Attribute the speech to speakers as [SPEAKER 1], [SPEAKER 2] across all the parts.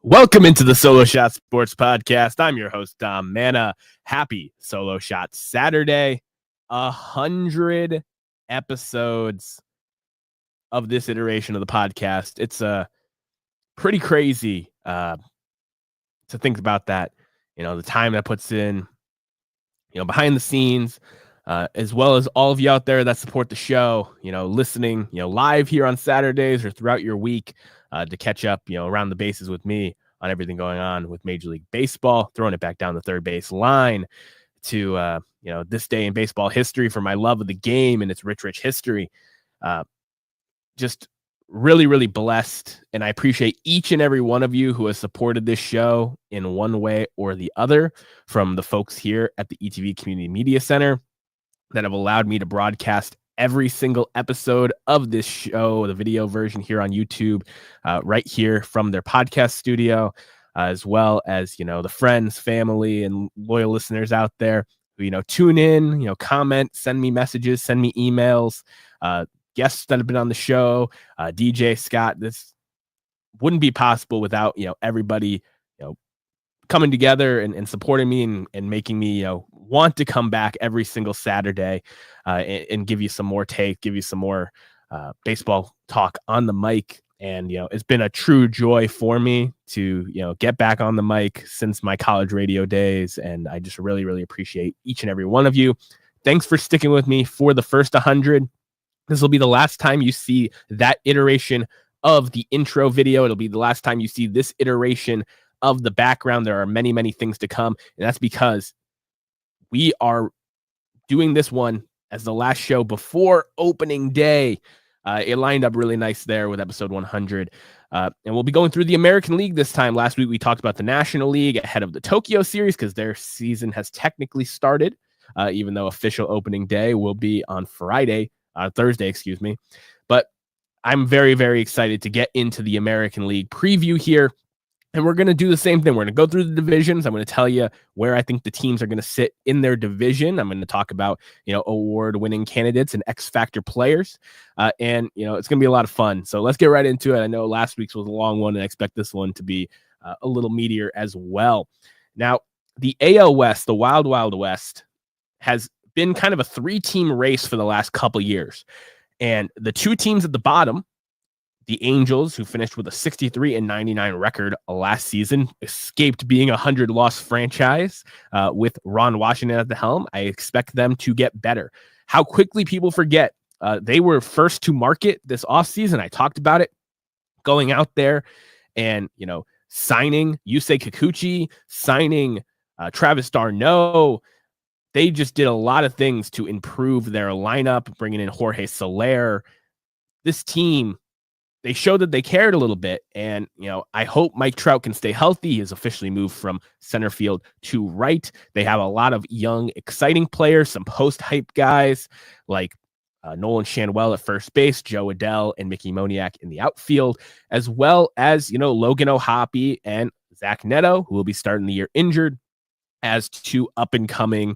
[SPEAKER 1] Welcome into the Solo Shot Sports Podcast. I'm your host, Dom Manna. Happy Solo Shot Saturday. 100 episodes of this iteration of the podcast. It's pretty crazy to think about that. You know, the time that puts in, behind the scenes, as well as all of you out there that support the show, listening, live here on Saturdays or throughout your week to catch up, around the bases with me on everything going on with Major League Baseball, throwing it back down the third base line to, this day in baseball history for my love of the game and its rich history. Just really, really blessed. And I appreciate each and every one of you who has supported this show in one way or the other, from the folks here at the ETV Community Media Center that have allowed me to broadcast every single episode of this show, the video version here on YouTube, right here from their podcast studio, as well as, the friends, family, and loyal listeners out there who, tune in, comment, send me messages, send me emails, guests that have been on the show, DJ Scott. This wouldn't be possible without, everybody, coming together and supporting me and making me, want to come back every single Saturday and give you some more take, give you some more baseball talk on the mic. And, it's been a true joy for me to, get back on the mic since my college radio days. And I just really, really appreciate each and every one of you. Thanks for sticking with me for the first 100. This will be the last time you see that iteration of the intro video. It'll be the last time you see this iteration of the background. There are many, many things to come. And that's because we are doing this one as the last show before opening day. It lined up really nice there with episode 100. And we'll be going through the American League this time. Last week, we talked about the National League ahead of the Tokyo series because their season has technically started, even though official opening day will be on Thursday, excuse me. But I'm very, very excited to get into the American League preview here. And we're going to do the same thing. We're going to go through the divisions. I'm going to tell you where I think the teams are going to sit in their division. I'm going to talk about, award-winning candidates and X-Factor players. And it's going to be a lot of fun. So let's get right into it. I know last week's was a long one, and I expect this one to be a little meatier as well. Now, the AL West, the Wild Wild West, has been kind of a three-team race for the last couple years. And the two teams at the bottom, the Angels, who finished with a 63-99 record last season, escaped being a 100-loss franchise with Ron Washington at the helm. I expect them to get better. How quickly people forget. They were first to market this offseason. I talked about it. Going out there and, signing Yusei Kikuchi, signing Travis d'Arnaud. They just did a lot of things to improve their lineup, bringing in Jorge Soler. This team, they showed that they cared a little bit. And, I hope Mike Trout can stay healthy. He has officially moved from center field to right. They have a lot of young, exciting players, some post-hype guys like Nolan Shanwell at first base, Joe Adell and Mickey Moniak in the outfield, as well as, Logan O'Hoppe and Zach Neto, who will be starting the year injured, as two up-and-coming,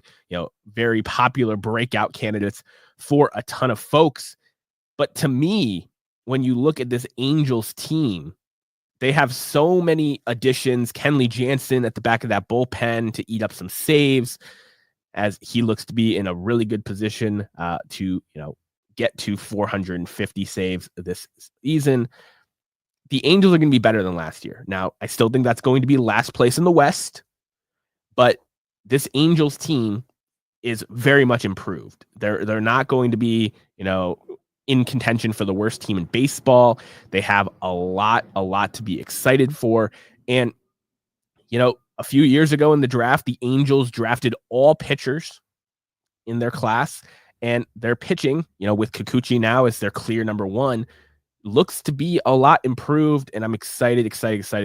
[SPEAKER 1] very popular breakout candidates for a ton of folks. But to me, when you look at this Angels team, they have so many additions. Kenley Jansen at the back of that bullpen to eat up some saves, as he looks to be in a really good position to, get to 450 saves this season. The Angels are going to be better than last year. Now, I still think that's going to be last place in the West, but this Angels team is very much improved. They're not going to be, in contention for the worst team in baseball. They have a lot to be excited for. And, a few years ago in the draft, the Angels drafted all pitchers in their class, and their pitching, with Kikuchi now as their clear number one, looks to be a lot improved. And I'm excited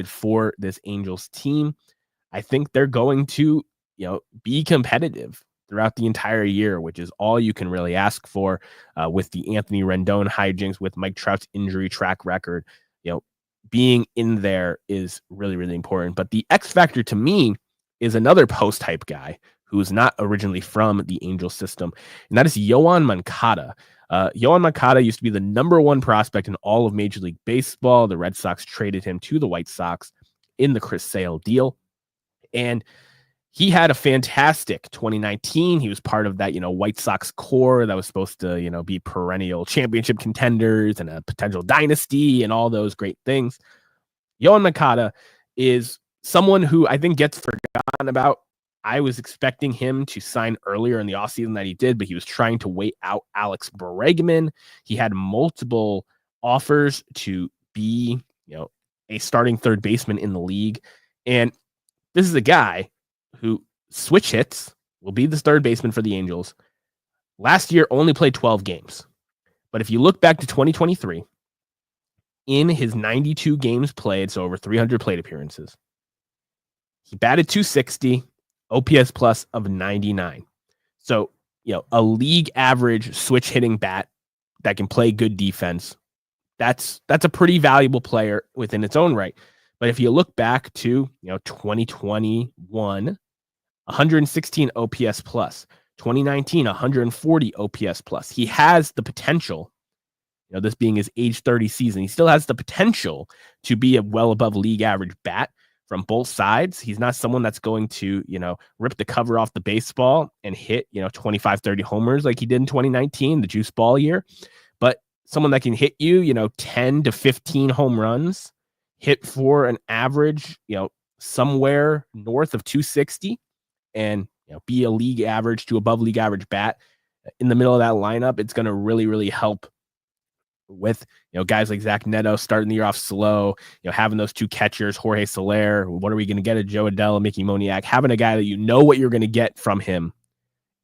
[SPEAKER 1] for this Angels team. I think they're going to, be competitive. throughout the entire year, which is all you can really ask for with the Anthony Rendon hijinks, with Mike Trout's injury track record. Being in there is really, really important. But the X factor to me is another post-hype guy who is not originally from the Angel system, and that is Yoan Moncada. Yoan Moncada used to be the number one prospect in all of Major League Baseball. The Red Sox traded him to the White Sox in the Chris Sale deal, and he had a fantastic 2019. He was part of that, White Sox core that was supposed to, be perennial championship contenders and a potential dynasty and all those great things. Yoan Moncada is someone who I think gets forgotten about. I was expecting him to sign earlier in the offseason than he did, but he was trying to wait out Alex Bregman. He had multiple offers to be, a starting third baseman in the league. And this is a guy who switch hits, will be the third baseman for the Angels. Last year only played 12 games. But if you look back to 2023, in his 92 games played, so over 300 plate appearances, he batted .260, OPS plus of 99. So, a league average switch hitting bat that can play good defense. That's a pretty valuable player within its own right. But if you look back to, 2021, 116 OPS plus, 2019, 140 OPS plus. He has the potential, this being his age 30 season, he still has the potential to be a well above league average bat from both sides. He's not someone that's going to, rip the cover off the baseball and hit, 25, 30 homers like he did in 2019, the juice ball year, but someone that can hit you, 10 to 15 home runs, hit for an average, somewhere north of 260. And be a league average to above league average bat in the middle of that lineup. It's going to really, really help with guys like Zach Neto starting the year off slow. Having those two catchers, Jorge Soler. What are we going to get? Joe Adell, Mickey Moniak. Having a guy that what you're going to get from him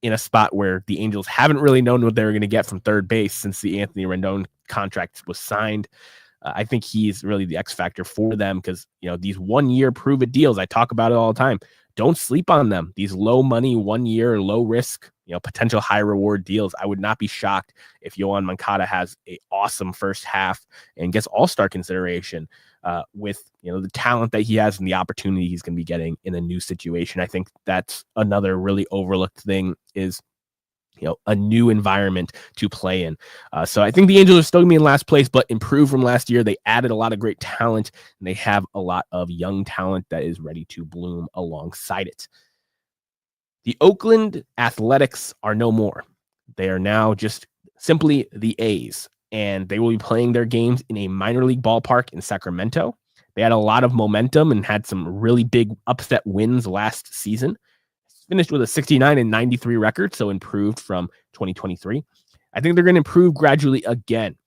[SPEAKER 1] in a spot where the Angels haven't really known what they were going to get from third base since the Anthony Rendon contract was signed. I think he's really the X factor for them because these 1 year prove it deals. I talk about it all the time. Don't sleep on them. These low money, 1 year, low risk, potential high reward deals. I would not be shocked if Yoan Moncada has an awesome first half and gets all-star consideration with, the talent that he has and the opportunity he's going to be getting in a new situation. I think that's another really overlooked thing is, a new environment to play in. So I think the Angels are still going to be in last place, but improved from last year. They added a lot of great talent, and they have a lot of young talent that is ready to bloom alongside it. The Oakland Athletics are no more. They are now just simply the A's, and they will be playing their games in a minor league ballpark in Sacramento. They had a lot of momentum and had some really big upset wins last season. Finished with a 69-93 record, so improved from 2023. I think they're going to improve gradually again.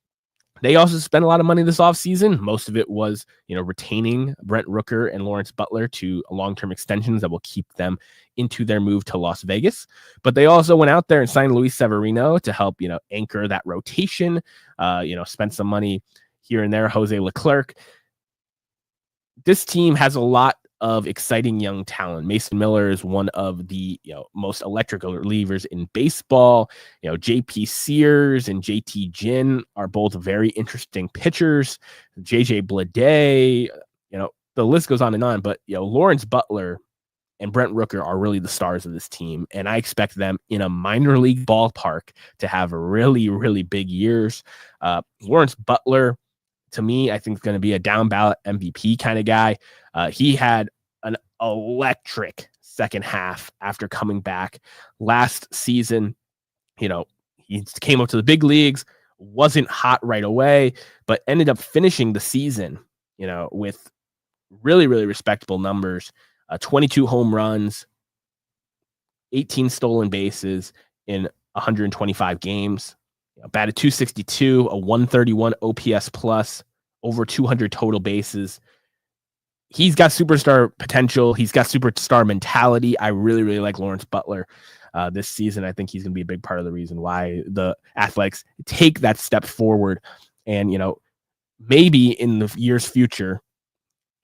[SPEAKER 1] They also spent a lot of money this offseason. Most of it was, retaining Brent Rooker and Lawrence Butler to long-term extensions that will keep them into their move to Las Vegas. But they also went out there and signed Luis Severino to help, anchor that rotation. Spent some money here and there. Jose Leclerc. This team has a lot of exciting young talent. Mason Miller is one of the most electric relievers in baseball. JP Sears and JT Ginn are both very interesting pitchers. JJ Bleday, the list goes on and on. But Lawrence Butler and Brent Rooker are really the stars of this team, and I expect them in a minor league ballpark to have really, really big years. Lawrence Butler, to me, I think is going to be a down ballot MVP kind of guy. He had an electric second half after coming back last season. He came up to the big leagues, wasn't hot right away, but ended up finishing the season, with really, really respectable numbers. 22 home runs, 18 stolen bases in 125 games. Batted .262, a 131 OPS plus, over 200 total bases. He's got superstar potential. He's got superstar mentality. I really, really like Lawrence Butler this season. I think he's going to be a big part of the reason why the Athletics take that step forward. And, maybe in the year's future,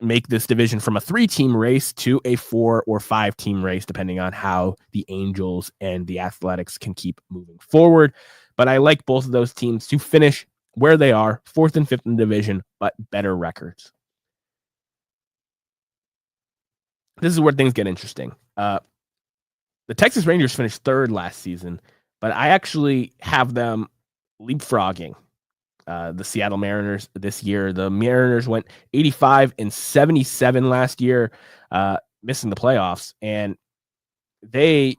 [SPEAKER 1] make this division from a 3-team race to a 4 or 5-team race, depending on how the Angels and the Athletics can keep moving forward. But I like both of those teams to finish where they are, 4th and 5th in the division, but better records. This is where things get interesting. The Texas Rangers finished 3rd last season, but I actually have them leapfrogging the Seattle Mariners this year. The Mariners went 85-77 last year, missing the playoffs, and they,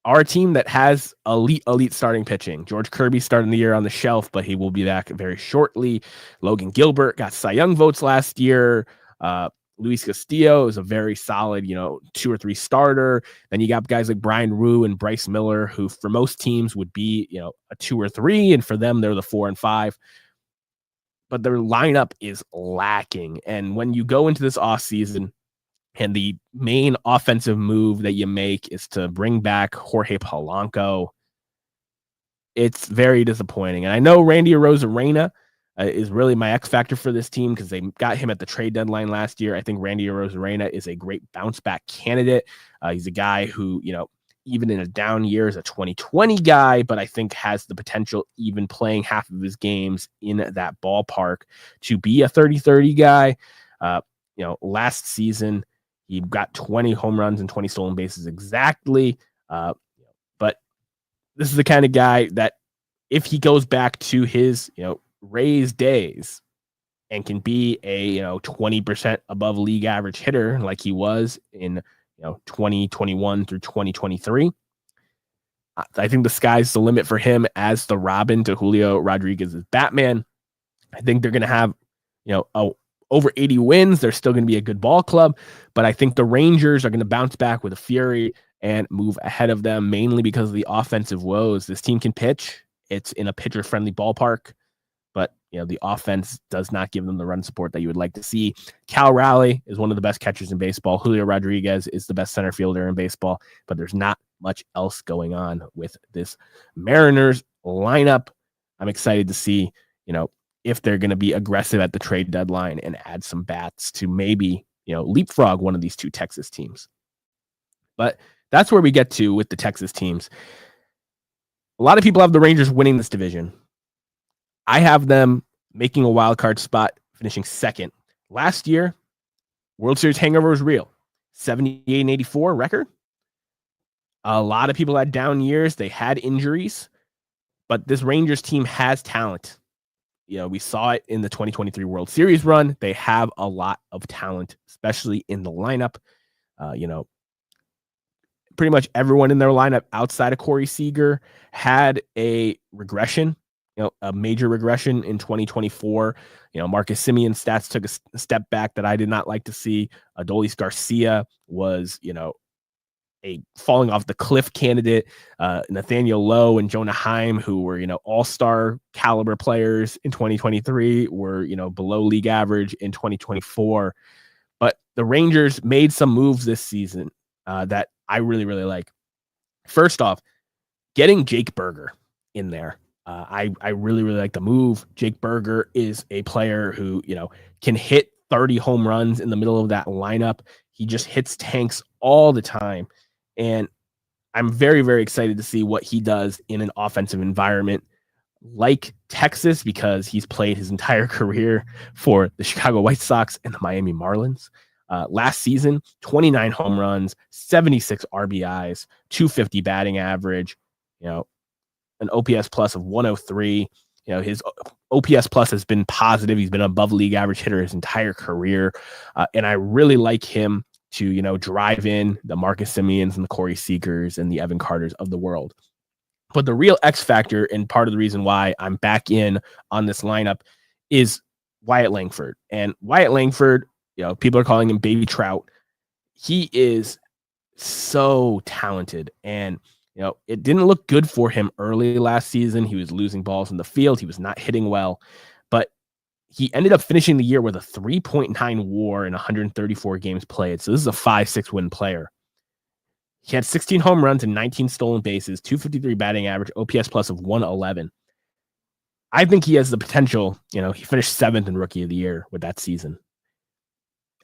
[SPEAKER 1] are a team that has elite starting pitching. George Kirby starting the year on the shelf, but he will be back very shortly. Logan Gilbert got Cy Young votes last year. Luis Castillo is a very solid, 2 or 3 starter. Then you got guys like Brian Rue and Bryce Miller, who for most teams would be, a 2 or 3, and for them, they're the 4 and 5. But their lineup is lacking. And when you go into this offseason and the main offensive move that you make is to bring back Jorge Polanco, it's very disappointing. And I know Randy Arozarena is really my X factor for this team because they got him at the trade deadline last year. I think Randy Arozarena is a great bounce back candidate. He's a guy who, even in a down year is a 2020 guy, but I think has the potential, even playing half of his games in that ballpark, to be a 30-30 guy. Last season, he got 20 home runs and 20 stolen bases exactly. But this is the kind of guy that if he goes back to his, Rays days and can be a 20% above league average hitter like he was in 2021 through 2023, I think the sky's the limit for him as the Robin to Julio Rodriguez's Batman. I think they're going to have over 80 wins. They're still going to be a good ball club, but I think the Rangers are going to bounce back with a fury and move ahead of them, mainly because of the offensive woes. This team can pitch. It's in a pitcher-friendly ballpark, but the offense does not give them the run support that you would like to see. Cal Raleigh is one of the best catchers in baseball. Julio Rodriguez is the best center fielder in baseball, but there's not much else going on with this Mariners lineup. I'm excited to see, if they're going to be aggressive at the trade deadline and add some bats to maybe, leapfrog one of these 2 Texas teams. But that's where we get to with the Texas teams. A lot of people have the Rangers winning this division. I have them making a wild card spot, finishing 2nd. Last year, World Series hangover was real. 78-84 record. A lot of people had down years. They had injuries, but this Rangers team has talent. We saw it in the 2023 World Series run. They have a lot of talent, especially in the lineup. Pretty much everyone in their lineup outside of Corey Seager had a regression, a major regression in 2024. Marcus Semion's stats took a step back that I did not like to see. Adolis Garcia was, a falling off the cliff candidate. Nathaniel Lowe and Jonah Heim, who were, all-star caliber players in 2023, were, below league average in 2024. But the Rangers made some moves this season that I really, really like. First off, getting Jake Burger in there. I really, really like the move. Jake Burger is a player who, can hit 30 home runs in the middle of that lineup. He just hits tanks all the time. And I'm very, very excited to see what he does in an offensive environment like Texas, because he's played his entire career for the Chicago White Sox and the Miami Marlins. Last season, 29 home runs, 76 RBIs, 250 batting average, an OPS plus of 103. His OPS plus has been positive. He's been above league average hitter his entire career. And I really like him to, drive in the Marcus Semions and the Corey Seagers and the Evan Carters of the world. But the real X factor, and part of the reason why I'm back in on this lineup, is Wyatt Langford. And Wyatt Langford, people are calling him Baby Trout. He is so talented. And, it didn't look good for him early last season. He was losing balls in the field. He was not hitting well. But he ended up finishing the year with a 3.9 WAR in 134 games played. So this is a 5-6 win player. He had 16 home runs and 19 stolen bases, 253 batting average, OPS plus of 111. I think he has the potential. He finished 7th in Rookie of the Year with that season.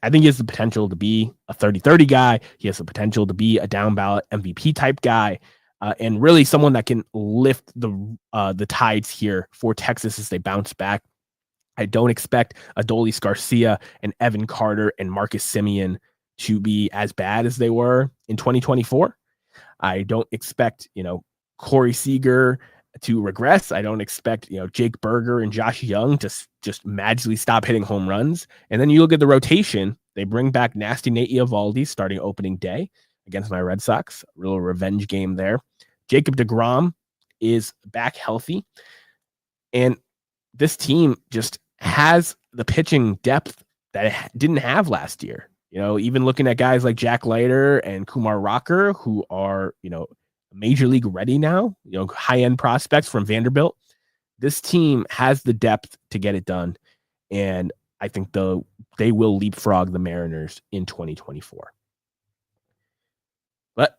[SPEAKER 1] I think he has the potential to be a 30-30 guy. He has the potential to be a down ballot MVP type guy, and really someone that can lift the tides here for Texas as they bounce back. I don't expect Adolis Garcia and Evan Carter and Marcus Simeon to be as bad as they were in 2024. I don't expect, Corey Seager to regress. I don't expect, Jake Berger and Josh Young to just magically stop hitting home runs. And then you look at the rotation. They bring back Nasty Nate Eovaldi starting opening day against my Red Sox. A real revenge game there. Jacob deGrom is back healthy. And this team just has the pitching depth that it didn't have last year. Even looking at guys like Jack Leiter and Kumar Rocker, who are, major league ready now, high-end prospects from Vanderbilt. This team has the depth to get it done. And I think they will leapfrog the Mariners in 2024. But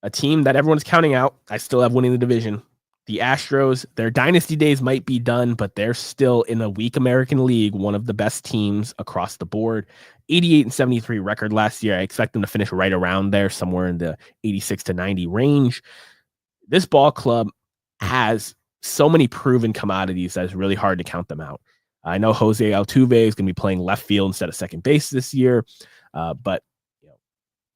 [SPEAKER 1] a team that everyone's counting out, I still have winning the division. The Astros, their dynasty days might be done, but they're still in a weak American League, one of the best teams across the board. 88-73 record last year. I expect them to finish right around there, somewhere in the 86-90 range. This ball club has so many proven commodities that it's really hard to count them out. I know Jose Altuve is going to be playing left field instead of second base this year, but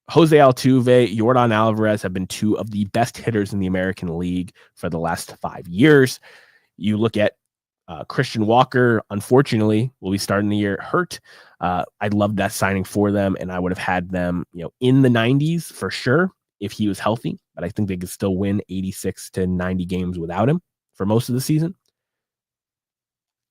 [SPEAKER 1] Jose Altuve, Yordan Alvarez have been two of the best hitters in the American League for the last 5 years. You look at Christian Walker, unfortunately, will be starting the year hurt. I'd love that signing for them, and I would have had them, in the 90s for sure if he was healthy, but I think they could still win 86-90 games without him for most of the season.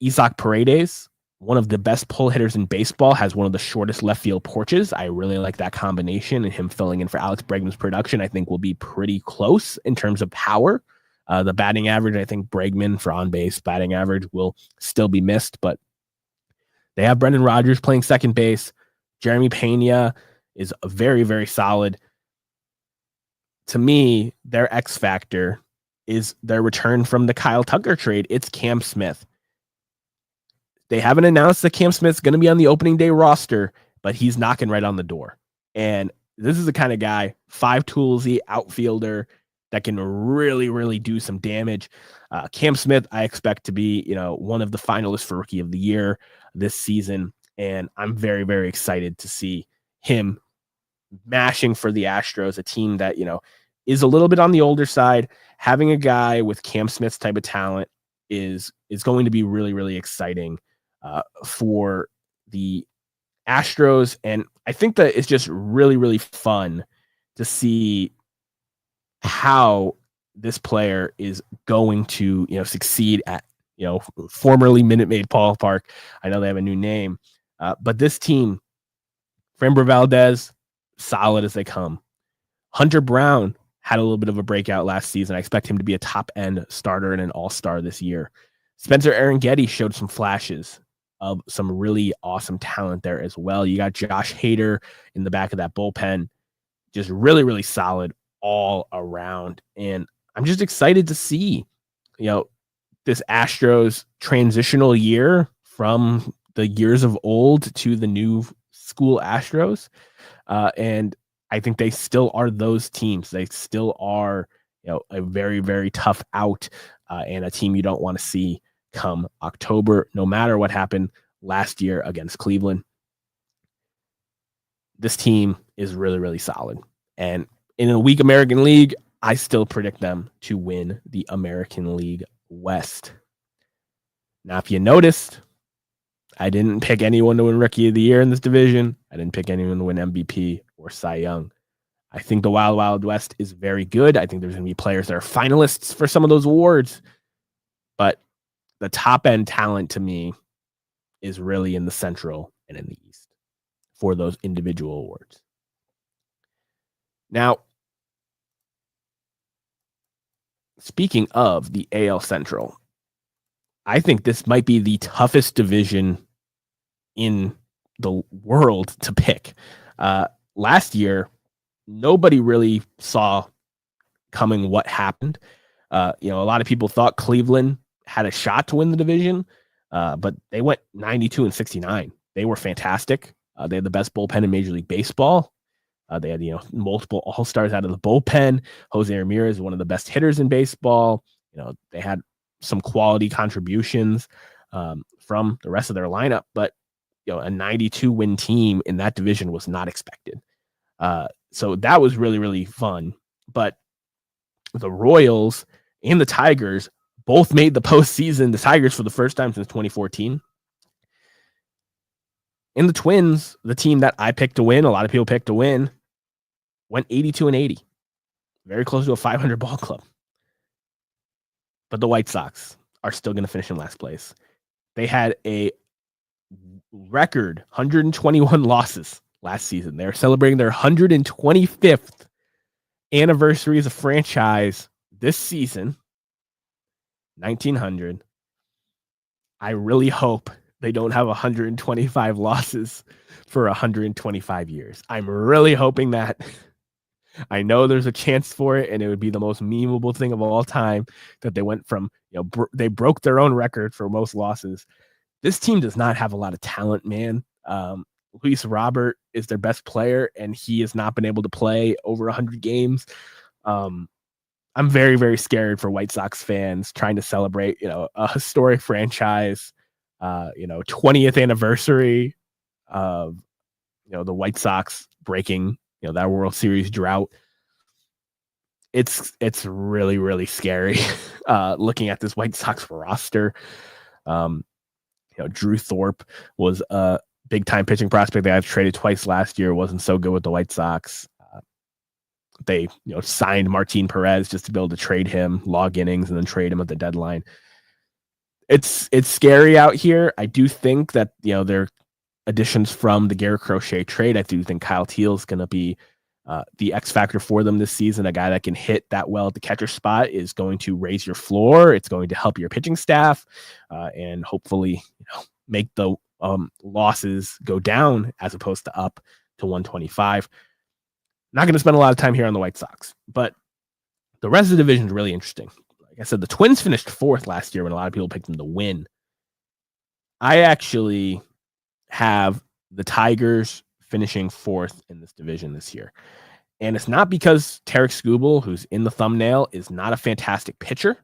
[SPEAKER 1] Isaac Paredes, one of the best pull hitters in baseball, has one of the shortest left field porches. I really like that combination, and him filling in for Alex Bregman's production, I think will be pretty close in terms of power. The batting average, I think Bregman for on-base batting average will still be missed, but they have Brendan Rodgers playing second base. Jeremy Pena is very, very solid. To me, their X factor is their return from the Kyle Tucker trade. It's Cam Smith. They haven't announced that Cam Smith's going to be on the opening day roster, but he's knocking right on the door. And this is the kind of guy, 5-toolsy outfielder that can really, really do some damage. Cam Smith, I expect to be, one of the finalists for Rookie of the Year this season. And I'm very, very excited to see him mashing for the Astros, a team that, is a little bit on the older side. Having a guy with Cam Smith's type of talent is going to be really, really exciting for the Astros. And I think that it's just really, really fun to see how this player is going to, succeed at, formerly Minute Maid Ballpark. I know they have a new name, but this team, Framber Valdez, solid as they come. Hunter Brown had a little bit of a breakout last season. I expect him to be a top-end starter and an all-star this year. Spencer Getty showed some flashes of some really awesome talent there as well. You got Josh Hader in the back of that bullpen, just really, really solid all around. And I'm just excited to see, this Astros transitional year from the years of old to the new school Astros. And I think they still are those teams. They still are, a very, very tough out and a team you don't want to see come October, no matter what happened last year against Cleveland. This team is really, really solid. And in a weak American League, I still predict them to win the American League West. Now, if you noticed, I didn't pick anyone to win Rookie of the Year in this division. I didn't pick anyone to win MVP or Cy Young. I think the Wild Wild West is very good. I think there's going to be players that are finalists for some of those awards. But the top-end talent to me is really in the Central and in the East for those individual awards. Now, speaking of the AL Central, I think this might be the toughest division in the world to pick. Last year, nobody really saw coming what happened. A lot of people thought Cleveland had a shot to win the division, but they went 92-69. They were fantastic. They had the best bullpen in Major League Baseball. They had multiple all-stars out of the bullpen. Jose Ramirez is one of the best hitters in baseball. They had some quality contributions from the rest of their lineup, but a 92-win team in that division was not expected. So that was really, really fun. But the Royals and the Tigers both made the postseason. The Tigers for the first time since 2014. And the Twins, the team that I picked to win, a lot of people picked to win, went 82-80. Very close to a 500 ball club. But the White Sox are still going to finish in last place. They had a record 121 losses last season. They're celebrating their 125th anniversary as a franchise this season, 1900. I really hope they don't have 125 losses for 125 years. I'm really hoping that. I know there's a chance for it, and it would be the most memeable thing of all time that they went from, they broke their own record for most losses. This team does not have a lot of talent, man. Luis Robert is their best player, and he has not been able to play over 100 games. I'm very, very scared for White Sox fans trying to celebrate, a historic franchise, 20th anniversary of, the White Sox breaking, that World Series drought. It's really, really scary looking at this White Sox roster. Drew Thorpe was a big time pitching prospect that I've traded twice last year. Wasn't so good with the White Sox. They signed Martin Perez just to be able to trade him, log innings, and then trade him at the deadline. It's scary out here. I do think that their additions from the Garrett Crochet trade. I do think Kyle Teel is going to be the X factor for them this season. A guy that can hit that well at the catcher spot is going to raise your floor. It's going to help your pitching staff, and hopefully make the losses go down as opposed to up to 125. Not going to spend a lot of time here on the White Sox, but the rest of the division is really interesting. Like I said, the Twins finished 4th last year when a lot of people picked them to win. I actually have the Tigers finishing 4th in this division this year. And it's not because Tarek Skubal, who's in the thumbnail, is not a fantastic pitcher.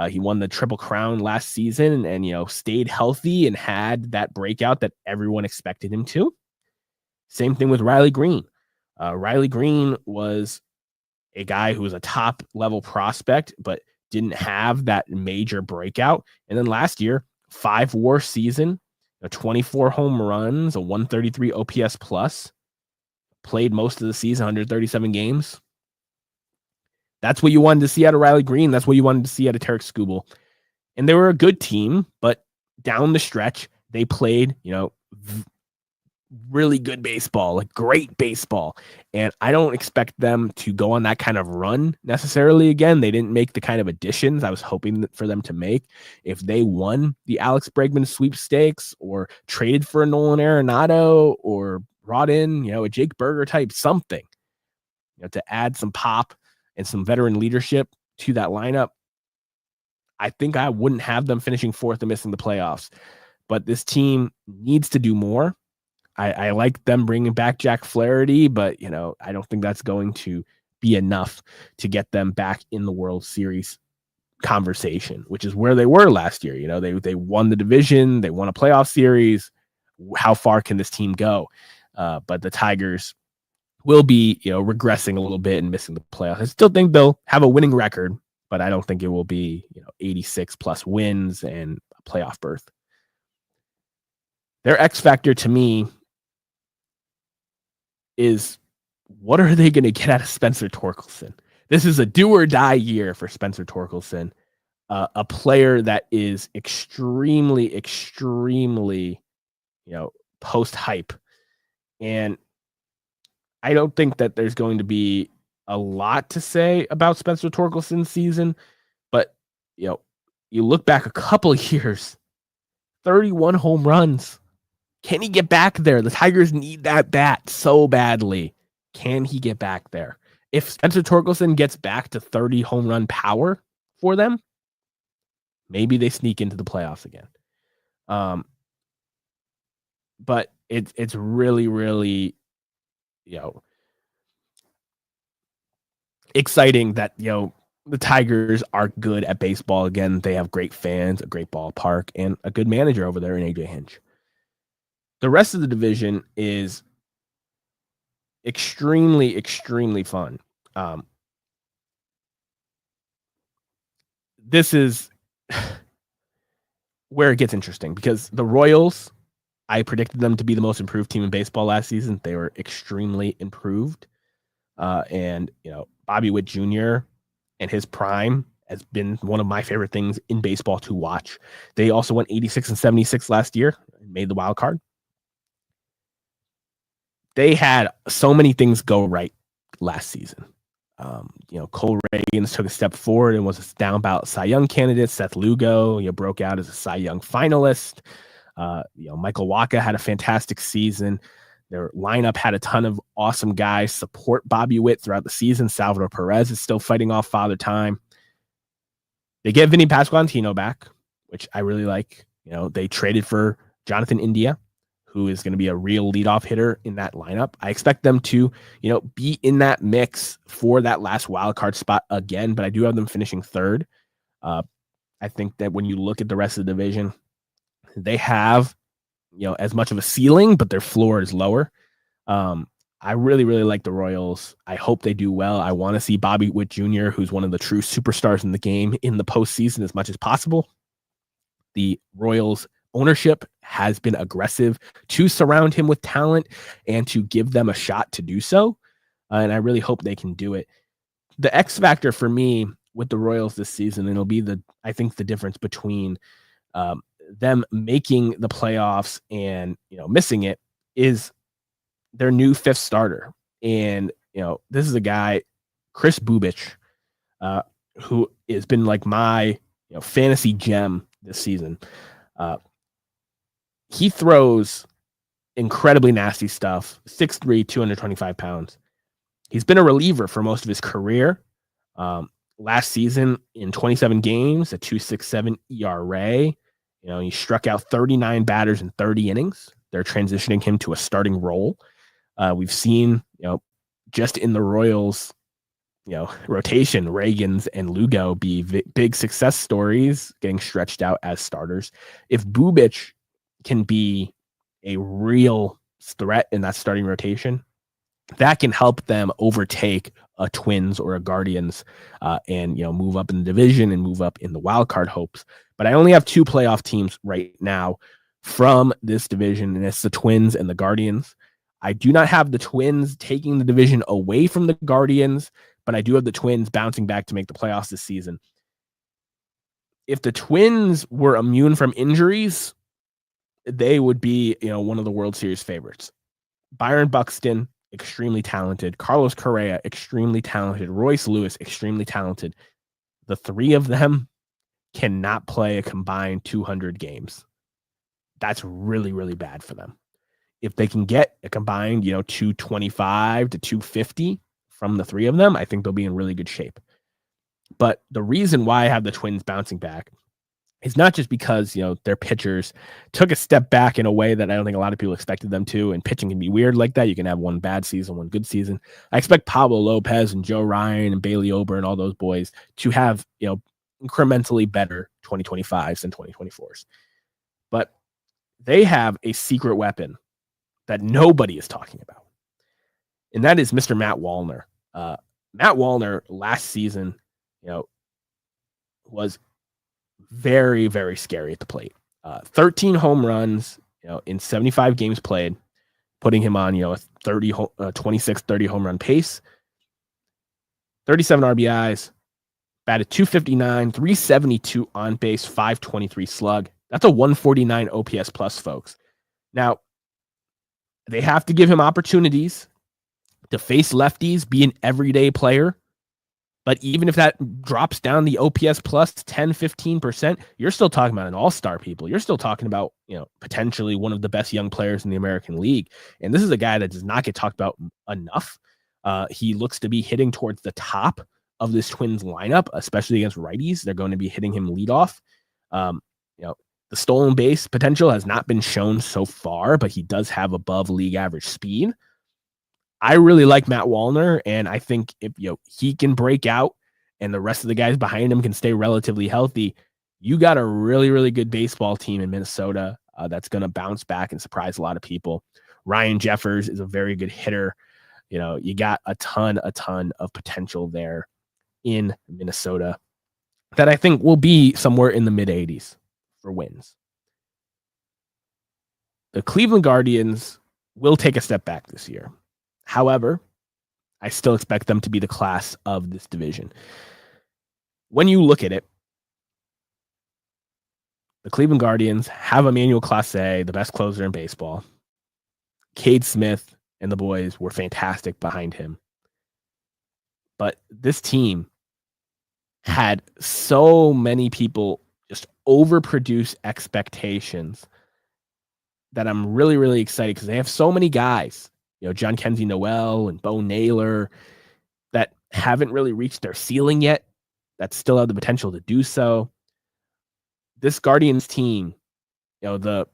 [SPEAKER 1] He won the Triple Crown last season and stayed healthy and had that breakout that everyone expected him to. Same thing with Riley Green. Riley Green was a guy who was a top level prospect, but didn't have that major breakout. And then last year, 5 WAR season, 24 home runs, a 133 OPS plus, played most of the season, 137 games. That's what you wanted to see out of Riley Green. That's what you wanted to see out of Tarek Skubal. And they were a good team, but down the stretch, they played, really good baseball, like great baseball. And I don't expect them to go on that kind of run necessarily again. They didn't make the kind of additions I was hoping for them to make. If they won the Alex Bregman sweepstakes or traded for a Nolan Arenado or brought in, a Jake Berger type something, to add some pop and some veteran leadership to that lineup, I think I wouldn't have them finishing 4th and missing the playoffs. But this team needs to do more. I like them bringing back Jack Flaherty, but, I don't think that's going to be enough to get them back in the World Series conversation, which is where they were last year. They won the division. They won a playoff series. How far can this team go? But the Tigers will be, regressing a little bit and missing the playoffs. I still think they'll have a winning record, but I don't think it will be, 86 plus wins and a playoff berth. Their X factor to me is, what are they going to get out of Spencer Torkelson? This is a do or die year for Spencer Torkelson, a player that is extremely, extremely, post hype. And I don't think that there's going to be a lot to say about Spencer Torkelson's season, but you look back a couple of years, 31 home runs. Can he get back there? The Tigers need that bat so badly. Can he get back there? If Spencer Torkelson gets back to 30 home run power for them, Maybe they sneak into the playoffs again. But it's really, really, exciting that, the Tigers are good at baseball again. They have great fans, a great ballpark, and a good manager over there in AJ Hinch. The rest of the division is extremely, extremely fun. This is where it gets interesting because the Royals, I predicted them to be the most improved team in baseball last season. They were extremely improved. And, Bobby Witt Jr. and his prime has been one of my favorite things in baseball to watch. They also went 86 and 76 last year and made the wild card. They had so many things go right last season. Cole Reagans took a step forward and was a down ballot Cy Young candidate. Seth Lugo, broke out as a Cy Young finalist. Michael Wacha had a fantastic season. Their lineup had a ton of awesome guys support Bobby Witt throughout the season. Salvador Perez is still fighting off Father Time. They get Vinny Pasquantino back, which I really like. They traded for Jonathan India, who is going to be a real leadoff hitter in that lineup. I expect them to, be in that mix for that last wild card spot again, but I do have them finishing third. I think that when you look at the rest of the division, they have, as much of a ceiling, but their floor is lower. I really, really like the Royals. I hope they do well. I want to see Bobby Witt Jr., who's one of the true superstars in the game, in the postseason as much as possible. The Royals ownership has been aggressive to surround him with talent and to give them a shot to do so. And I really hope they can do it. The X factor for me with the Royals this season, and it'll be I think the difference between them making the playoffs and, missing it, is their new fifth starter. And, this is a guy, Chris Bubich, who has been like my, fantasy gem this season. He throws incredibly nasty stuff, 6'3", 225 pounds. He's been a reliever for most of his career. Last season in 27 games, a 2.67 ERA. He struck out 39 batters in 30 innings. They're transitioning him to a starting role. We've seen, just in the Royals, rotation, Reagans and Lugo be big success stories getting stretched out as starters. If Bubich can be a real threat in that starting rotation, that can help them overtake a Twins or a Guardians and, move up in the division and move up in the wild card hopes. But I only have two playoff teams right now from this division, and it's the Twins and the Guardians. I do not have the Twins taking the division away from the Guardians, but I do have the Twins bouncing back to make the playoffs this season. If the Twins were immune from injuries, they would be, one of the World Series favorites. Byron Buxton, extremely talented. Carlos Correa, extremely talented. Royce Lewis, extremely talented. The three of them cannot play a combined 200 games. That's really, really bad for them. If they can get a combined, 225 to 250 from the three of them, I think they'll be in really good shape. But the reason why I have the Twins bouncing back is not just because, their pitchers took a step back in a way that I don't think a lot of people expected them to, and pitching can be weird like that. You can have one bad season, one good season. I expect Pablo Lopez and Joe Ryan and Bailey Ober and all those boys to have, incrementally better 2025s than 2024s. But they have a secret weapon that nobody is talking about, and that is Mr. Matt Wallner. Matt Wallner last season, was very, very scary at the plate. 13 home runs, in 75 games played, putting him on, a 26-30 home run pace. 37 RBIs, batted 259, 372 on base, 523 slug. That's a 149 OPS plus, folks. Now, they have to give him opportunities to face lefties, be an everyday player. But even if that drops down the OPS plus 10, 15%, you're still talking about an all-star, people. You're still talking about, potentially one of the best young players in the American League. And this is a guy that does not get talked about enough. He looks to be hitting towards the top of this Twins lineup, especially against righties. They're going to be hitting him leadoff. Um, you know, the stolen base potential has not been shown so far, but he does have above league average speed. I really like Matt Wallner, and I think if he can break out and the rest of the guys behind him can stay relatively healthy, you got a really, really good baseball team in Minnesota that's going to bounce back and surprise a lot of people. Ryan Jeffers is a very good hitter. You got a ton of potential there in Minnesota that I think will be somewhere in the mid 80s for wins. The Cleveland Guardians will take a step back this year. However, I still expect them to be the class of this division. When you look at it, the Cleveland Guardians have Emmanuel Clase, the best closer in baseball. Cade Smith and the boys were fantastic behind him. But this team had so many people just overproduce expectations that I'm really, really excited because they have so many guys, John Kenzie Noel and Bo Naylor, that haven't really reached their ceiling yet, that still have the potential to do so. This Guardians team, the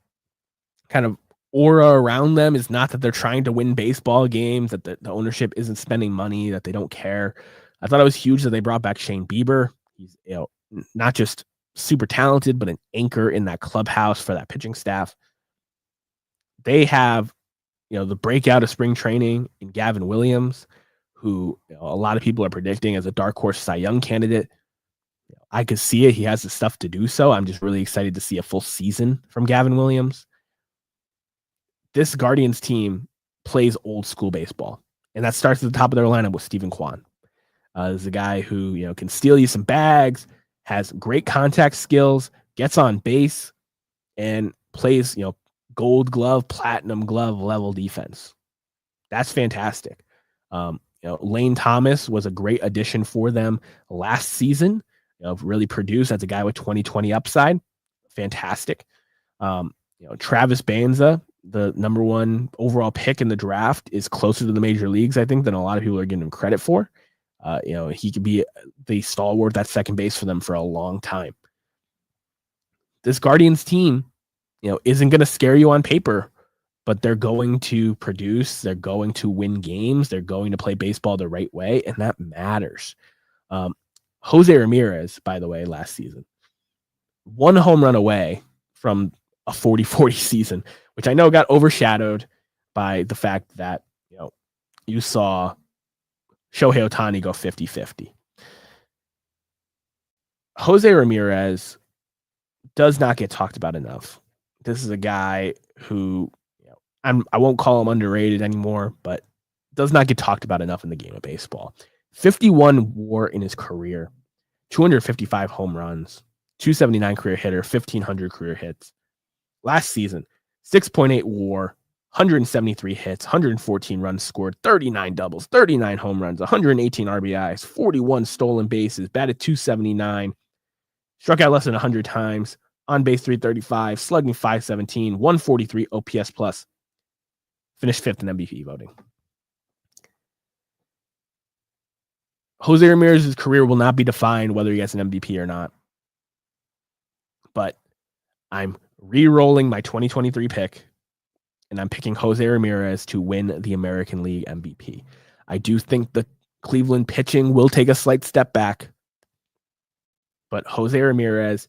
[SPEAKER 1] kind of aura around them is not that they're trying to win baseball games, that the ownership isn't spending money, that they don't care. I thought it was huge that they brought back Shane Bieber. He's not just super talented, but an anchor in that clubhouse for that pitching staff. They have the breakout of spring training in Gavin Williams, who a lot of people are predicting as a dark horse Cy Young candidate. I could see it. He has the stuff to do so. I'm just really excited to see a full season from Gavin Williams. This Guardians team plays old school baseball, and that starts at the top of their lineup with Stephen Kwan. This is a guy who can steal you some bags, has great contact skills, gets on base, and plays gold glove, platinum glove level defense. That's fantastic. Lane Thomas was a great addition for them last season. Really produced as a guy with 2020 upside. Fantastic. Travis Banza, the number one overall pick in the draft, is closer to the major leagues, I think, than a lot of people are giving him credit for. He could be the stalwart at second base for them for a long time. This Guardians team, isn't going to scare you on paper, but they're going to produce. They're going to win games. They're going to play baseball the right way, and that matters. Jose Ramirez, by the way, last season, 1 home run away from a 40-40 season, which I know got overshadowed by the fact that you saw Shohei Ohtani go 50-50. Jose Ramirez does not get talked about enough. This is a guy who I won't call him underrated anymore, but does not get talked about enough in the game of baseball. 51 WAR in his career, 255 home runs, 279 career hitter, 1,500 career hits. Last season, 6.8 WAR, 173 hits, 114 runs scored, 39 doubles, 39 home runs, 118 RBIs, 41 stolen bases, batted .279, struck out less than 100 times, on base .335, slugging .517, 143 OPS plus, finished 5th in MVP voting. Jose Ramirez's career will not be defined whether he gets an MVP or not. But I'm re-rolling my 2023 pick, and I'm picking Jose Ramirez to win the American League MVP. I do think the Cleveland pitching will take a slight step back, but Jose Ramirez,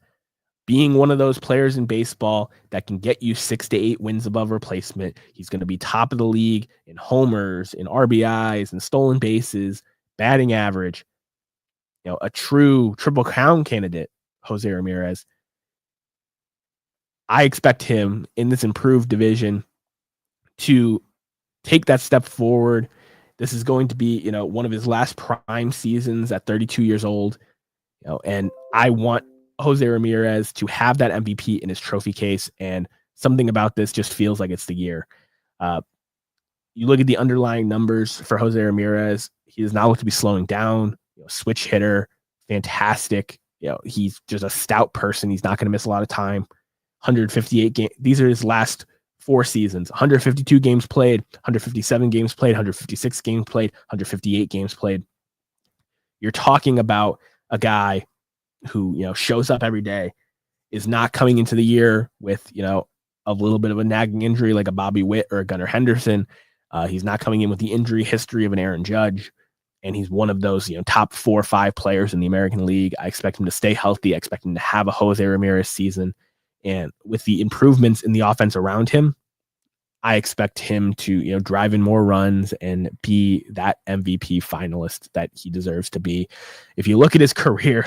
[SPEAKER 1] being one of those players in baseball that can get you 6 to 8 wins above replacement, he's going to be top of the league in homers, in RBIs, in stolen bases, batting average, a true triple crown candidate, Jose Ramirez. I expect him in this improved division to take that step forward. This is going to be, one of his last prime seasons at 32 years old, and I want Jose Ramirez to have that MVP in his trophy case, and something about this just feels like it's the year. You look at the underlying numbers for Jose Ramirez, he does not look to be slowing down. Switch hitter, fantastic. He's just a stout person. He's not going to miss a lot of time. 158 games. These are his last 4 seasons. 152 games played, 157 games played, 156 games played, 158 games played. You're talking about a guy who shows up every day, is not coming into the year with, a little bit of a nagging injury like a Bobby Witt or a Gunnar Henderson. He's not coming in with the injury history of an Aaron Judge. And he's one of those, top 4 or 5 players in the American League. I expect him to stay healthy. I expect him to have a Jose Ramirez season. And with the improvements in the offense around him, I expect him to, drive in more runs and be that MVP finalist that he deserves to be. If you look at his career,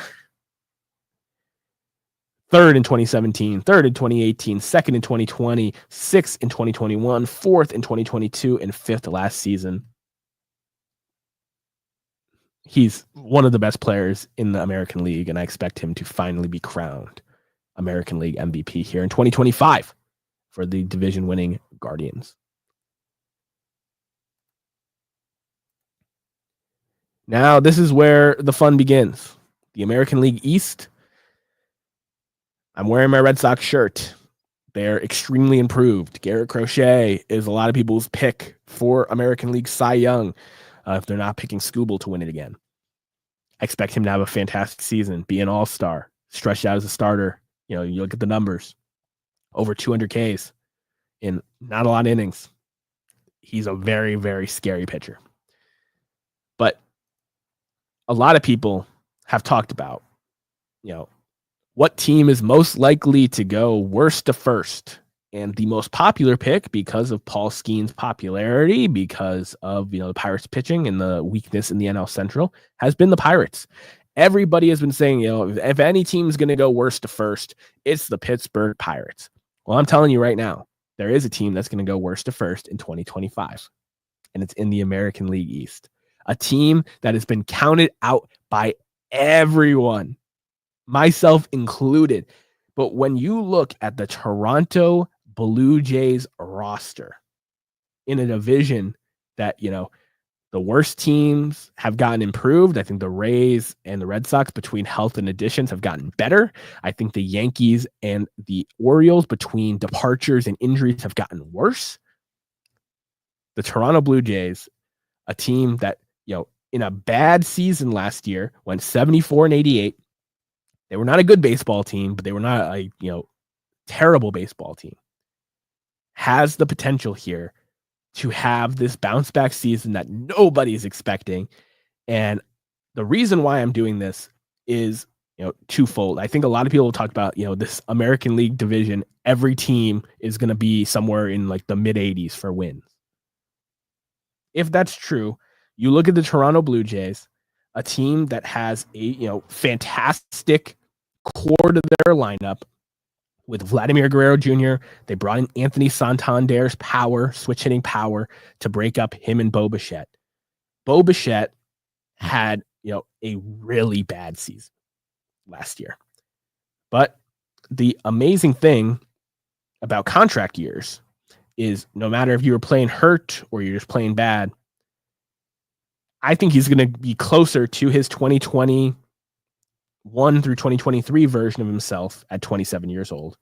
[SPEAKER 1] 3rd in 2017, 3rd in 2018, 2nd in 2020, 6th in 2021, 4th in 2022, and 5th last season. He's one of the best players in the American League, and I expect him to finally be crowned American League MVP here in 2025 for the division-winning Guardians. Now, this is where the fun begins. The American League East. I'm wearing my Red Sox shirt. They're extremely improved. Garrett Crochet is a lot of people's pick for American League Cy Young if they're not picking Skubal to win it again. I expect him to have a fantastic season, be an all-star, stretched out as a starter. You look at the numbers. Over 200 Ks in not a lot of innings. He's a very, very scary pitcher. But a lot of people have talked about, what team is most likely to go worst to first. And the most popular pick, because of Paul Skeen's popularity, because of, the Pirates pitching and the weakness in the NL Central, has been the Pirates. Everybody has been saying, if any team's going to go worst to first, it's the Pittsburgh Pirates. Well, I'm telling you right now, there is a team that's going to go worst to first in 2025, and it's in the American League East. A team that has been counted out by everyone, myself included. But when you look at the Toronto Blue Jays roster in a division that, the worst teams have gotten improved. I think the Rays and the Red Sox, between health and additions, have gotten better. I think the Yankees and the Orioles, between departures and injuries, have gotten worse. The Toronto Blue Jays, a team that, in a bad season last year, went 74-88. They were not a good baseball team, but they were not a, terrible baseball team. Has the potential here to have this bounce back season that nobody's expecting. And the reason why I'm doing this is, twofold. I think a lot of people talk about, this American League division. Every team is going to be somewhere in like the mid 80s for wins. If that's true, you look at the Toronto Blue Jays, a team that has a, fantastic core to their lineup. With Vladimir Guerrero Jr., they brought in Anthony Santander's power, switch hitting power, to break up him and Bo Bichette. Bo Bichette had, a really bad season last year. But the amazing thing about contract years is no matter if you were playing hurt or you're just playing bad, I think he's going to be closer to his 2021 through 2023 version of himself at 27 years old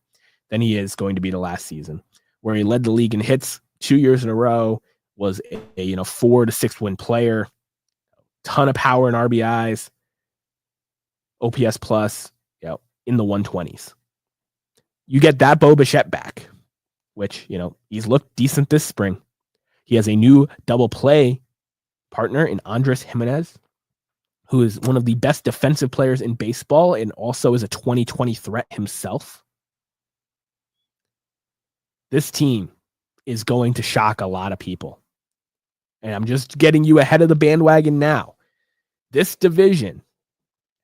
[SPEAKER 1] than he is going to be the last season, where he led the league in hits 2 years in a row, was a 4 to 6 win player, ton of power and RBIs, OPS plus, in the 120s. You get that Bo Bichette back, which, he's looked decent this spring. He has a new double play partner in Andres Jimenez, who is one of the best defensive players in baseball and also is a 2020 threat himself. This team is going to shock a lot of people. And I'm just getting you ahead of the bandwagon now. This division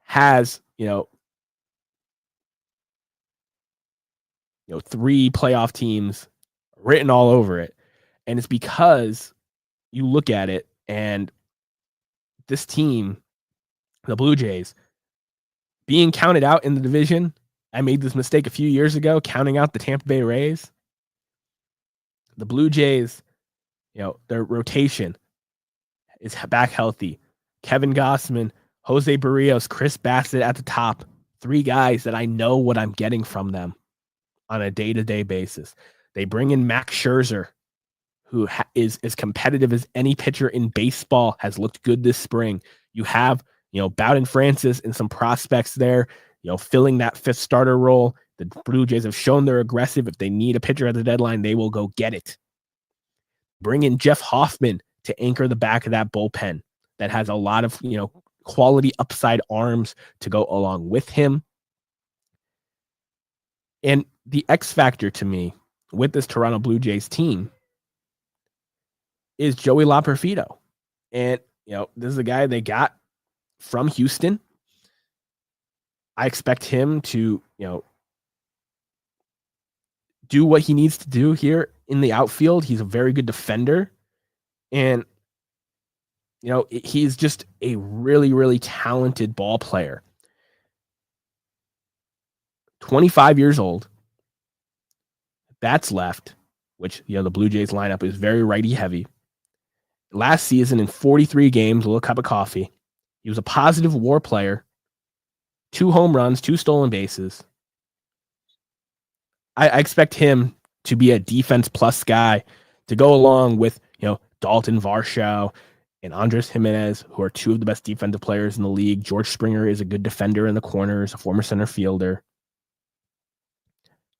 [SPEAKER 1] has, 3 playoff teams written all over it. And it's because you look at it and this team, the Blue Jays, being counted out in the division. I made this mistake a few years ago, counting out the Tampa Bay Rays. The Blue Jays, their rotation is back healthy. Kevin Gossman, Jose Barrios, Chris Bassett at the top. 3 guys that I know what I'm getting from them on a day-to-day basis. They bring in Max Scherzer, who is as competitive as any pitcher in baseball, has looked good this spring. You have, Bowden Francis and some prospects there, filling that 5th starter role. The Blue Jays have shown they're aggressive. If they need a pitcher at the deadline, they will go get it. Bring in Jeff Hoffman to anchor the back of that bullpen that has a lot of, quality upside arms to go along with him. And the X factor to me with this Toronto Blue Jays team is Joey Laperfido. And, this is a guy they got from Houston. I expect him to, do what he needs to do here in the outfield. He's a very good defender. And, he's just a really, really talented ball player. 25 years old. Bats left, which, the Blue Jays lineup is very righty heavy. Last season in 43 games, a little cup of coffee. He was a positive WAR player. 2 home runs, 2 stolen bases. I expect him to be a defense plus guy to go along with, Dalton Varsho and Andres Jimenez, who are 2 of the best defensive players in the league. George Springer is a good defender in the corners, a former center fielder.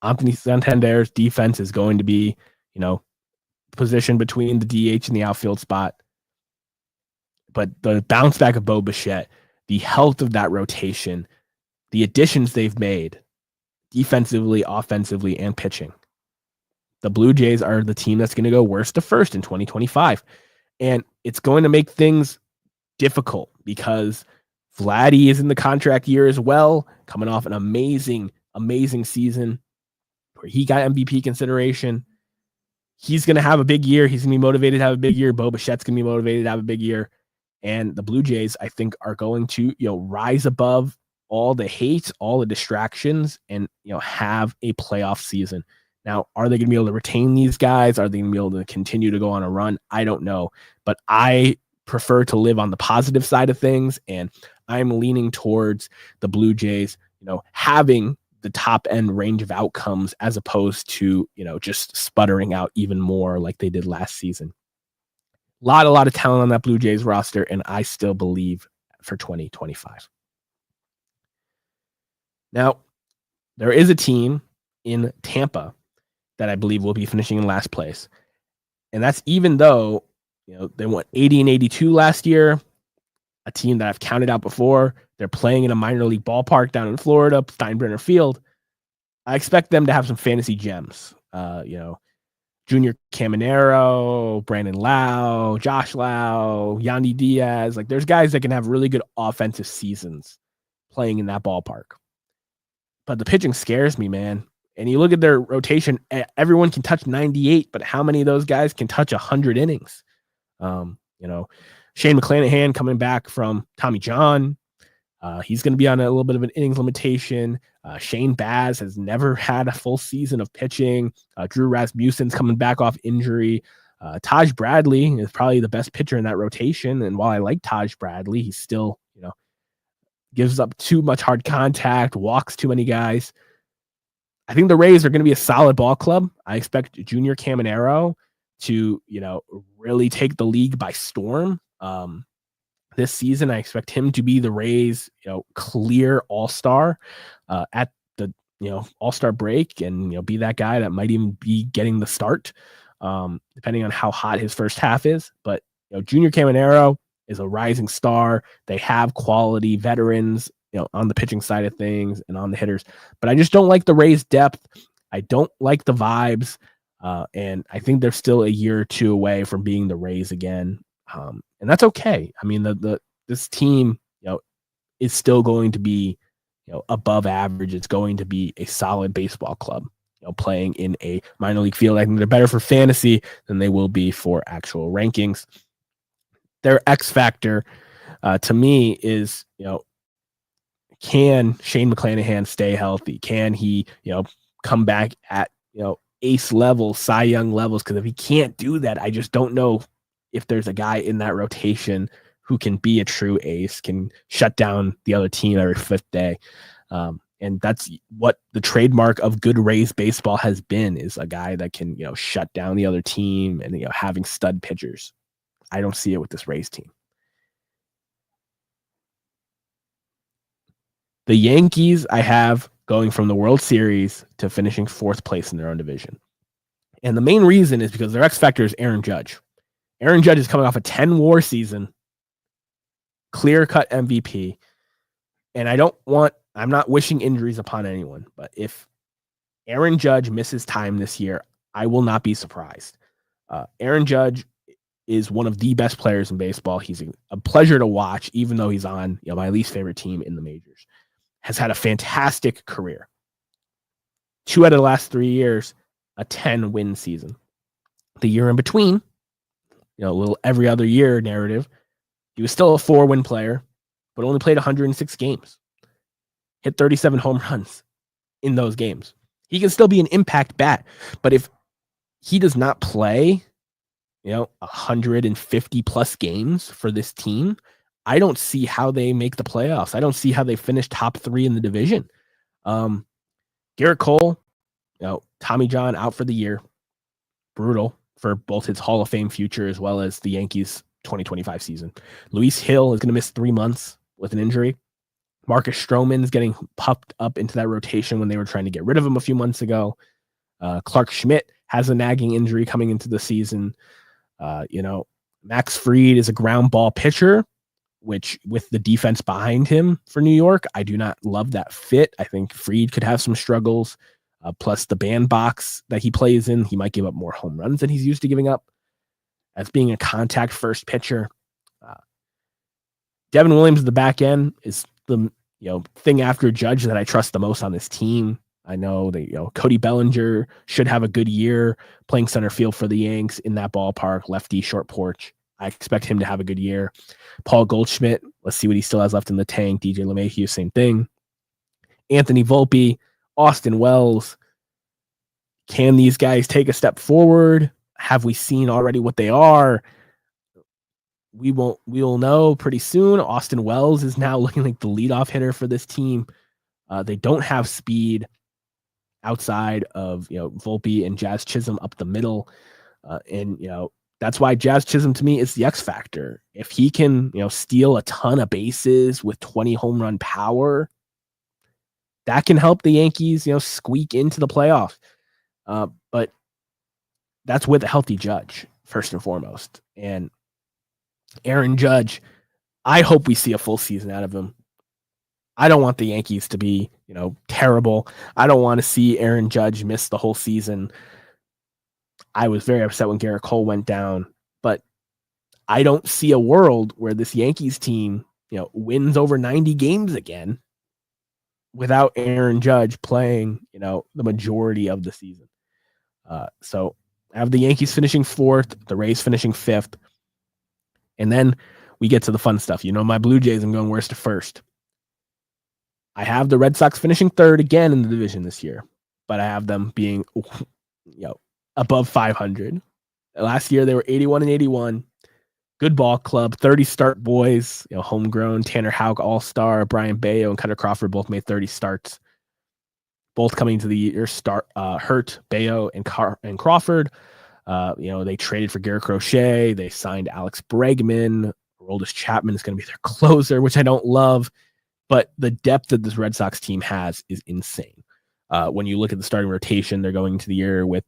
[SPEAKER 1] Anthony Santander's defense is going to be, positioned between the DH and the outfield spot. But the bounce back of Bo Bichette, the health of that rotation, the additions they've made, defensively, offensively, and pitching. The Blue Jays are the team that's going to go worst to first in 2025. And it's going to make things difficult because Vladdy is in the contract year as well, coming off an amazing, amazing season where he got MVP consideration. He's going to have a big year. He's going to be motivated to have a big year. Bo Bichette's going to be motivated to have a big year. And the Blue Jays, I think, are going to, rise above all the hate, all the distractions, and, have a playoff season. Now, are they going to be able to retain these guys? Are they going to be able to continue to go on a run? I don't know. But I prefer to live on the positive side of things, and I'm leaning towards the Blue Jays, having the top end range of outcomes as opposed to, just sputtering out even more like they did last season. A lot of talent on that Blue Jays roster, and I still believe for 2025. Now, there is a team in Tampa that I believe will be finishing in last place. And that's even though, they went 80 and 82 last year, a team that I've counted out before. They're playing in a minor league ballpark down in Florida, Steinbrenner Field. I expect them to have some fantasy gems. Junior Caminero, Brandon Lau, Josh Lau, Yandy Diaz. Like, there's guys that can have really good offensive seasons playing in that ballpark. But the pitching scares me, man. And you look at their rotation, everyone can touch 98, but how many of those guys can touch 100 innings? Shane McClanahan coming back from Tommy John. He's going to be on a little bit of an innings limitation. Shane Baz has never had a full season of pitching. Drew Rasmussen's coming back off injury. Taj Bradley is probably the best pitcher in that rotation. And while I like Taj Bradley, he still, gives up too much hard contact, walks too many guys. I think the Rays are going to be a solid ball club. I expect Junior Caminero to, really take the league by storm. This season, I expect him to be the Rays, clear all-star at the, all-star break and, be that guy that might even be getting the start, depending on how hot his first half is. But, Junior Caminero is a rising star. They have quality veterans, on the pitching side of things and on the hitters. But I just don't like the Rays' depth. I don't like the vibes. And I think they're still a year or two away from being the Rays again. And that's okay. I mean, this team, is still going to be, above average. It's going to be a solid baseball club, playing in a minor league field. I think they're better for fantasy than they will be for actual rankings. Their X factor, to me, is, can Shane McClanahan stay healthy? Can he, come back at, ace level, Cy Young levels? Because if he can't do that, I just don't know if there's a guy in that rotation who can be a true ace, can shut down the other team every fifth day. And that's what the trademark of good Rays baseball has been, is a guy that can, shut down the other team and, having stud pitchers. I don't see it with this Rays team. The Yankees I have going from the World Series to finishing 4th place in their own division. And the main reason is because their X factor is Aaron Judge. Aaron Judge is coming off a 10-WAR season, clear-cut MVP. And I'm not wishing injuries upon anyone, but if Aaron Judge misses time this year, I will not be surprised. Aaron Judge is one of the best players in baseball. He's a pleasure to watch, even though he's on my least favorite team in the majors. Has had a fantastic career. 2 out of the last 3 years, a 10-win season. The year in between, a little every other year narrative, he was still a 4-win player, but only played 106 games. Hit 37 home runs in those games. He can still be an impact bat, but if he does not play 150 plus games for this team, I don't see how they make the playoffs. I don't see how they finish top 3 in the division. Garrett Cole, Tommy John out for the year. Brutal for both his Hall of Fame future as well as the Yankees 2025 season. Luis Hill is going to miss 3 months with an injury. Marcus Stroman is getting pumped up into that rotation when they were trying to get rid of him a few months ago. Clark Schmidt has a nagging injury coming into the season. Max Fried is a ground ball pitcher, which with the defense behind him for New York, I do not love that fit. I think Fried could have some struggles. Plus the bandbox that he plays in, he might give up more home runs than he's used to giving up. As being a contact first pitcher, Devin Williams at the back end is the thing after Judge that I trust the most on this team. I know that Cody Bellinger should have a good year playing center field for the Yanks in that ballpark, lefty, short porch. I expect him to have a good year. Paul Goldschmidt, let's see what he still has left in the tank. DJ LeMahieu, same thing. Anthony Volpe, Austin Wells. Can these guys take a step forward? Have we seen already what they are? We will know pretty soon. Austin Wells is now looking like the leadoff hitter for this team. They don't have speed outside of Volpe and Jazz Chisholm up the middle, and that's why Jazz Chisholm to me is the X factor. If he can steal a ton of bases with 20 home run power, that can help the Yankees squeak into the playoffs. But that's with a healthy Judge first and foremost, and Aaron Judge, I hope we see a full season out of him. I don't want the Yankees to be, terrible. I don't want to see Aaron Judge miss the whole season. I was very upset when Garrett Cole went down, but I don't see a world where this Yankees team, wins over 90 games again without Aaron Judge playing, the majority of the season. So I have the Yankees finishing 4th, the Rays finishing 5th. And then we get to the fun stuff. My Blue Jays, I'm going worst to first. I have the Red Sox finishing 3rd again in the division this year, but I have them being, above 500. Last year they were 81-81. Good ball club, 30 start boys, homegrown. Tanner Houck, all-star. Brian Bayo and Cutter Crawford both made 30 starts. Both coming to the year hurt. Bayo and Crawford. They traded for Garrett Crochet. They signed Alex Bregman. Aroldis Chapman is going to be their closer, which I don't love. But the depth that this Red Sox team has is insane. When you look at the starting rotation, they're going into the year with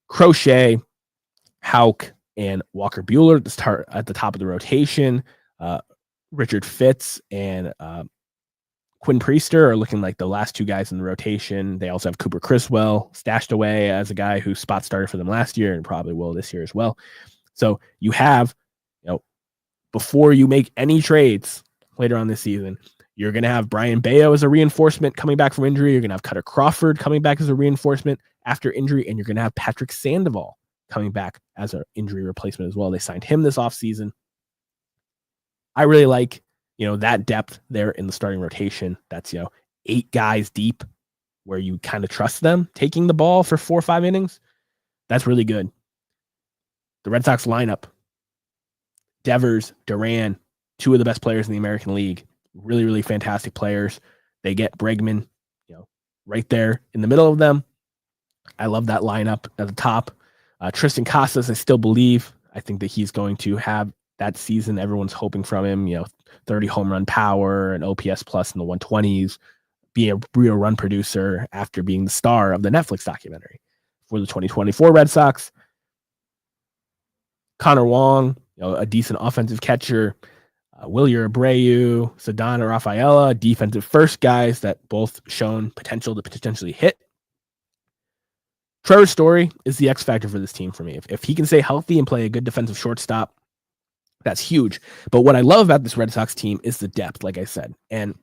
[SPEAKER 1] Crochet, Houck, and Walker Buehler at the top of the rotation. Richard Fitz and Quinn Priester are looking like the last 2 guys in the rotation. They also have Cooper Criswell stashed away as a guy who spot started for them last year and probably will this year as well. So you have, before you make any trades later on this season, you're going to have Brian Bayo as a reinforcement coming back from injury. You're going to have Cutter Crawford coming back as a reinforcement after injury, and you're going to have Patrick Sandoval coming back as an injury replacement as well. They signed him this offseason. I really like that depth there in the starting rotation. That's 8 guys deep where you kind of trust them taking the ball for 4 or 5 innings. That's really good. The Red Sox lineup, Devers, Duran, 2 of the best players in the American League. Really, really fantastic players. They get Bregman, right there in the middle of them. I love that lineup at the top. Tristan Casas, I still believe. I think that he's going to have that season everyone's hoping from him. 30 home run power and OPS plus in the 120s. be a real run producer after being the star of the Netflix documentary. For the 2024 Red Sox, Connor Wong, a decent offensive catcher, Wilyer Abreu, Ceddanna Rafaela, defensive first guys that both shown potential to potentially hit. Trevor Story is the X factor for this team for me. If he can stay healthy and play a good defensive shortstop, that's huge. But what I love about this Red Sox team is the depth, like I said. And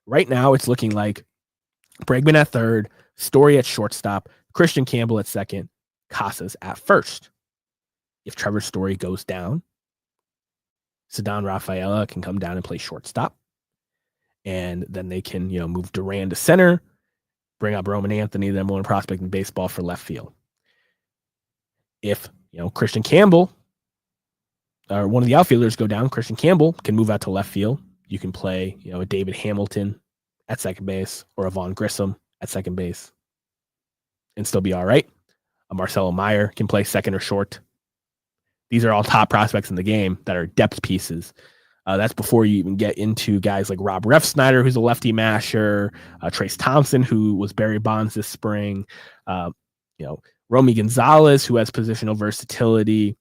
[SPEAKER 1] right now it's looking like Bregman at third, Story at shortstop, Christian Campbell at second, Casas at first. If Trevor Story goes down, Ceddanna Rafaela can come down and play shortstop. And then they can, move Duran to center, bring up Roman Anthony, the number one prospect in baseball, for left field. If, Christian Campbell or one of the outfielders go down, Christian Campbell can move out to left field. You can play, a David Hamilton at second base or a Vaughn Grissom at second base and still be all right. A Marcelo Meyer can play second or short. These are all top prospects in the game that are depth pieces. That's before you even get into guys like Rob Refsnyder, who's a lefty masher, Trace Thompson, who was Barry Bonds this spring, Romy Gonzalez, who has positional versatility.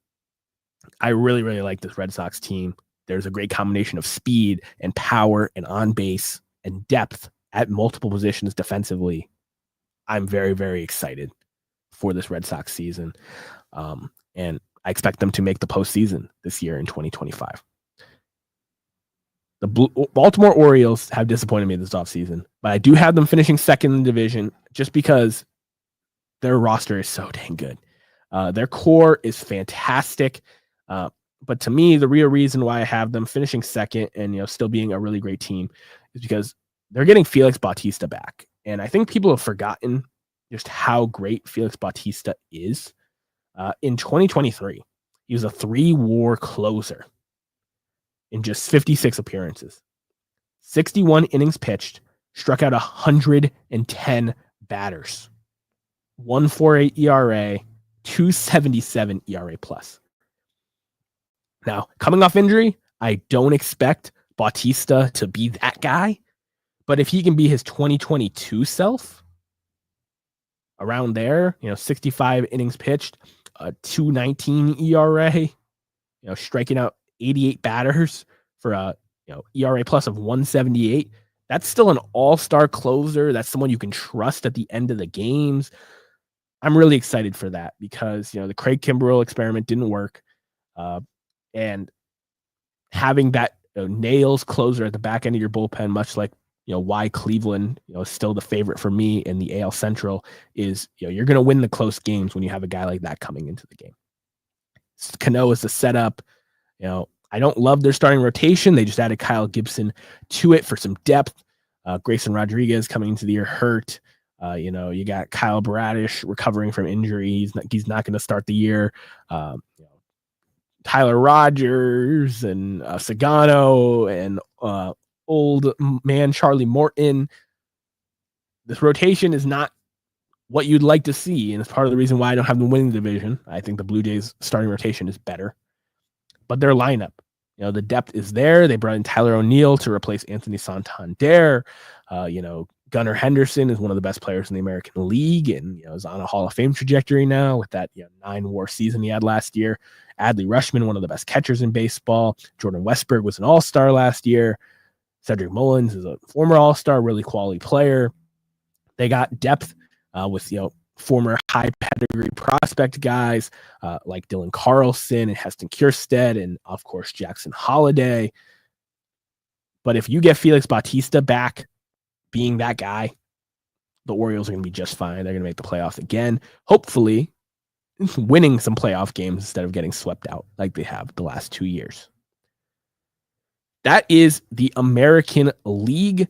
[SPEAKER 1] I really, really like this Red Sox team. There's a great combination of speed and power and on base and depth at multiple positions defensively. I'm very, very excited for this Red Sox season. And I expect them to make the postseason this year in 2025. The Baltimore Orioles have disappointed me this offseason, but I do have them finishing second in the division just because their roster is so dang good. Their core is fantastic. But to me, the real reason why I have them finishing second and still being a really great team is because they're getting Felix Bautista back. And I think people have forgotten just how great Felix Bautista is. In 2023, he was a 3-WAR closer in just 56 appearances, 61 innings pitched, struck out 110 batters, 1.48 ERA, 2.77 ERA plus. Now, coming off injury, I don't expect Bautista to be that guy, but if he can be his 2022 self, around there, 65 innings pitched, 2.19 ERA, striking out 88 batters for a ERA plus of 1.78. That's still an all-star closer. That's someone you can trust at the end of the games. I'm really excited for that because the Craig Kimbrell experiment didn't work, and having that nails closer at the back end of your bullpen, much like why Cleveland is still the favorite for me in the AL Central, is you're going to win the close games when you have a guy like that coming into the game. Cano is the setup. I don't love their starting rotation. They just added Kyle Gibson to it for some depth. Grayson Rodriguez coming into the year hurt. You got Kyle Bradish recovering from injury. He's not going to start the year. Tyler Rogers and Sagano and old man Charlie Morton. This rotation is not what you'd like to see, and it's part of the reason why I don't have them winning the division. I think the Blue Jays starting rotation is better, but their lineup, the depth is there. They brought in Tyler O'Neill to replace Anthony Santander. Gunnar Henderson is one of the best players in the American League and is on a Hall of Fame trajectory now with that 9-WAR season he had last year. Adley Rutschman, one of the best catchers in baseball. Jordan Westberg was an all-star last year. Cedric Mullins is a former all-star, really quality player. They got depth with former high pedigree prospect guys like Dylan Carlson and Heston Kjerstad and of course Jackson Holliday. But if you get Felix Bautista back being that guy, the Orioles are going to be just fine. They're going to make the playoffs again, hopefully winning some playoff games instead of getting swept out like they have the last 2 years. That is the American League.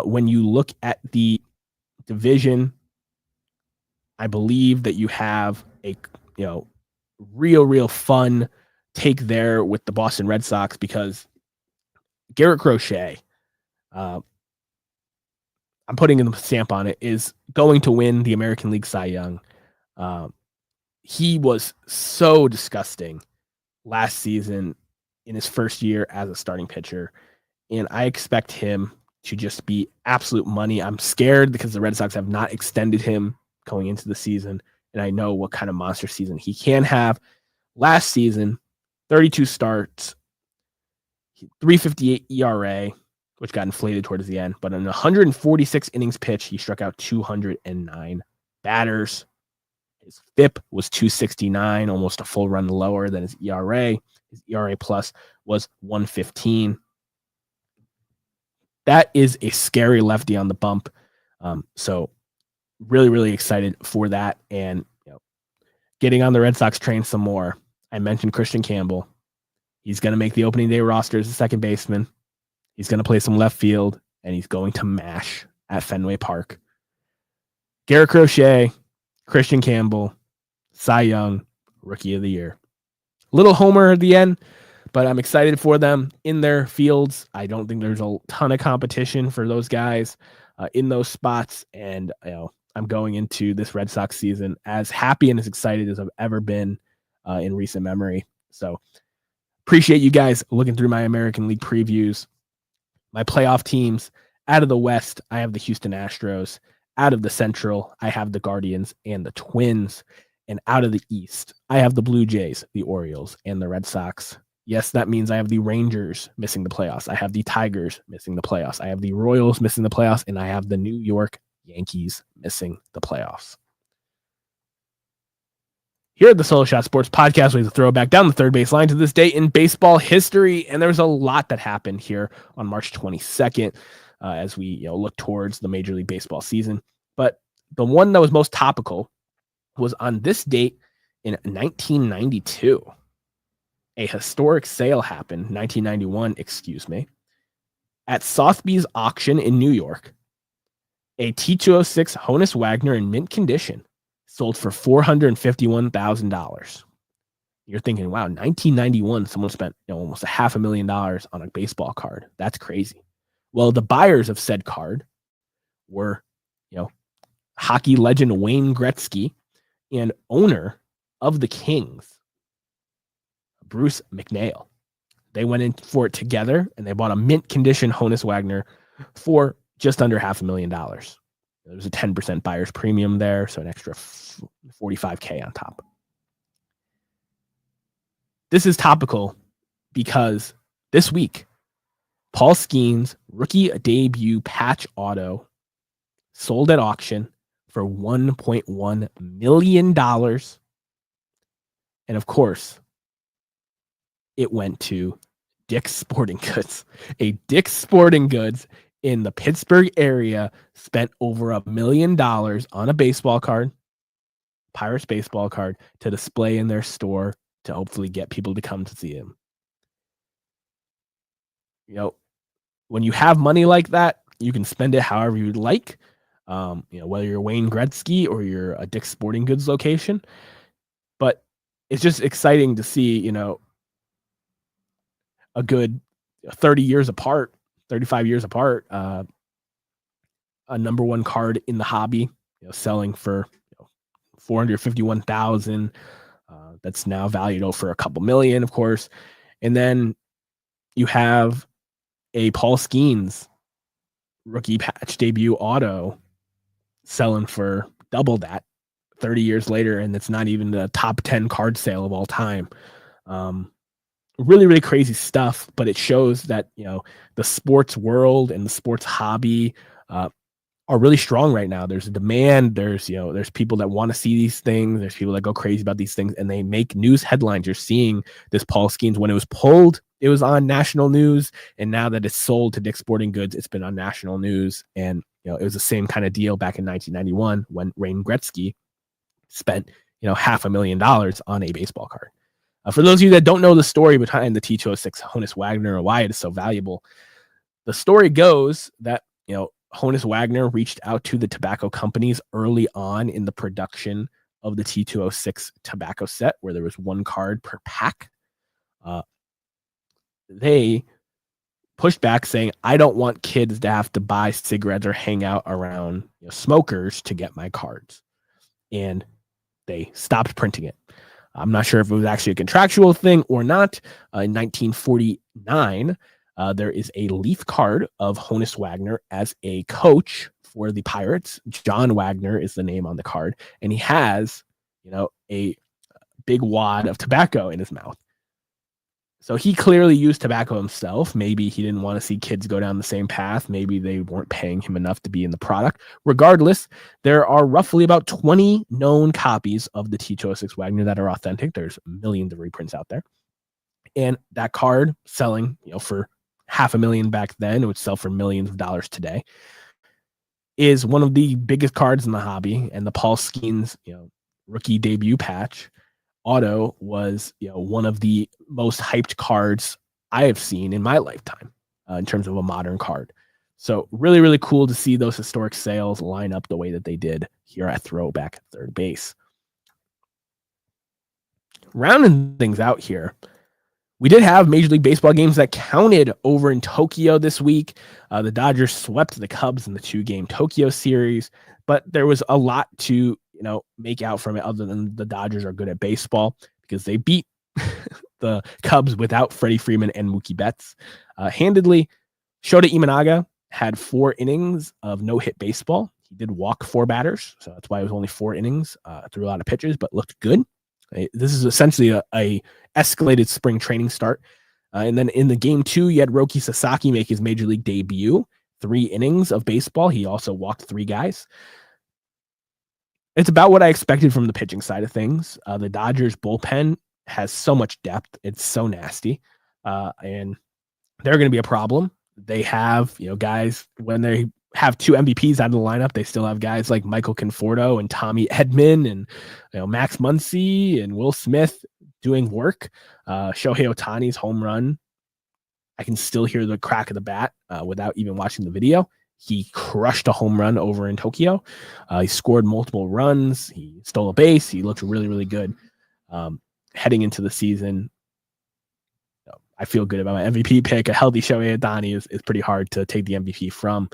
[SPEAKER 1] When you look at the division, I believe that you have a real fun take there with the Boston Red Sox because Garrett Crochet, I'm putting a stamp on it, is going to win the American League Cy Young. He was so disgusting last season in his first year as a starting pitcher, and I expect him to just be absolute money. I'm scared because the Red Sox have not extended him going into the season, and I know what kind of monster season he can have. Last season, 32 starts, 3.58 ERA, which got inflated towards the end, but in 146 innings pitched, he struck out 209 batters. His FIP was 269, almost a full run lower than his ERA. His ERA plus was 115. That is a scary lefty on the bump. So really, really excited for that. And getting on the Red Sox train some more. I mentioned Christian Campbell. He's going to make the opening day roster as a second baseman. He's going to play some left field, and he's going to mash at Fenway Park. Garrett Crochet, Christian Campbell, Cy Young, Rookie of the Year. Little homer at the end, but I'm excited for them in their fields. I don't think there's a ton of competition for those guys in those spots, and I'm going into this Red Sox season as happy and as excited as I've ever been in recent memory. So appreciate you guys looking through my American League previews. My playoff teams out of the West, I have the Houston Astros. Out of the Central, I have the Guardians and the Twins. And out of the East, I have the Blue Jays, the Orioles, and the Red Sox. Yes, that means I have the Rangers missing the playoffs. I have the Tigers missing the playoffs. I have the Royals missing the playoffs. And I have the New York Yankees missing the playoffs. Here at the Solo Shot Sports Podcast, we have to throw back down the third base line to this day in baseball history. And there's a lot that happened here on March 22nd as we look towards the Major League Baseball season. But the one that was most topical was on this date in 1992. A historic sale happened, 1991, at Sotheby's auction in New York. A T206 Honus Wagner in mint condition sold for $451,000. You're thinking, wow, 1991, someone spent almost $500,000 on a baseball card. That's crazy. Well, the buyers of said card were, hockey legend Wayne Gretzky and owner of the Kings, Bruce McNeil. They went in for it together, and they bought a mint condition Honus Wagner for just under $500,000. There was a 10% buyer's premium there, so an extra $45K on top. This is topical because this week, Paul Skeens' rookie debut patch auto sold at auction for $1.1 million. And of course, it went to Dick's Sporting Goods. A Dick's Sporting Goods in the Pittsburgh area spent over $1 million on a baseball card, Pirates baseball card, to display in their store to hopefully get people to come to see him. When you have money like that, you can spend it however you'd like. Whether you're Wayne Gretzky or you're a Dick's Sporting Goods location. But it's just exciting to see, a good 30 years apart, 35 years apart, a number one card in the hobby, selling for $451,000. That's now valued over a couple million, of course. And then you have a Paul Skeens rookie patch debut auto selling for double that 30 years later, and it's not even the top 10 card sale of all time. Really, really crazy stuff, but it shows that, the sports world and the sports hobby are really strong right now. There's a demand. There's people that want to see these things. There's people that go crazy about these things, and they make news headlines. You're seeing this Paul Skeens. When it was pulled, it was on national news, and now that it's sold to Dick's Sporting Goods, it's been on national news. And it was the same kind of deal back in 1991 when Wayne Gretzky spent $500,000 on a baseball card. For those of you that don't know the story behind the T206 Honus Wagner or why it is so valuable, the story goes that Honus Wagner reached out to the tobacco companies early on in the production of the T206 tobacco set, where there was one card per pack. They pushed back saying, I don't want kids to have to buy cigarettes or hang out around smokers to get my cards. And they stopped printing it. I'm not sure if it was actually a contractual thing or not. In 1949, there is a Leaf card of Honus Wagner as a coach for the Pirates. John Wagner is the name on the card, and he has, a big wad of tobacco in his mouth. So he clearly used tobacco himself. Maybe he didn't want to see kids go down the same path. Maybe they weren't paying him enough to be in the product. Regardless, there are roughly about 20 known copies of the T206 Wagner that are authentic. There's millions of reprints out there. And that card selling, for $500,000 back then, it would sell for millions of dollars today, is one of the biggest cards in the hobby. And the Paul Skeens, rookie debut patch auto was, one of the most hyped cards I have seen in my lifetime in terms of a modern card. So really, really cool to see those historic sales line up the way that they did here at Throwback at third base. Rounding things out here, we did have Major League Baseball games that counted over in Tokyo this week. The Dodgers swept the Cubs in the 2-game Tokyo series, but there was a lot to make out from it other than the Dodgers are good at baseball because they beat the Cubs without Freddie Freeman and Mookie Betts handedly. Shota Imanaga had 4 innings of no-hit baseball. He did walk 4 batters, so that's why it was only 4 innings. Threw a lot of pitches, but looked good. This is essentially a escalated spring training start. And then in the game 2, you had Roki Sasaki make his major league debut. 3 innings of baseball. He also walked 3 guys. It's about what I expected from the pitching side of things. The Dodgers bullpen has so much depth. It's so nasty. And they're going to be a problem. They have, guys, when they have 2 MVPs out of the lineup, they still have guys like Michael Conforto and Tommy Edman and Max Muncy and Will Smith doing work. Shohei Ohtani's home run, I can still hear the crack of the bat without even watching the video. He crushed a home run over in Tokyo. He scored multiple runs. He stole a base. He looked really, really good. Heading into the season, I feel good about my MVP pick. A healthy Shohei Ohtani is pretty hard to take the MVP from.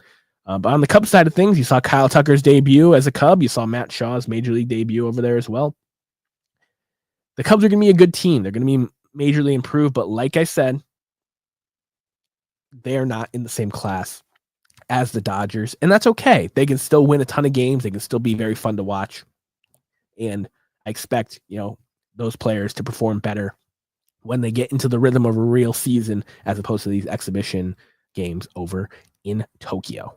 [SPEAKER 1] But on the Cubs side of things, you saw Kyle Tucker's debut as a Cub. You saw Matt Shaw's major league debut over there as well. The Cubs are going to be a good team. They're going to be majorly improved. But like I said, they are not in the same class as the Dodgers. And that's okay. They can still win a ton of games. They can still be very fun to watch. And I expect, those players to perform better when they get into the rhythm of a real season as opposed to these exhibition games over in Tokyo.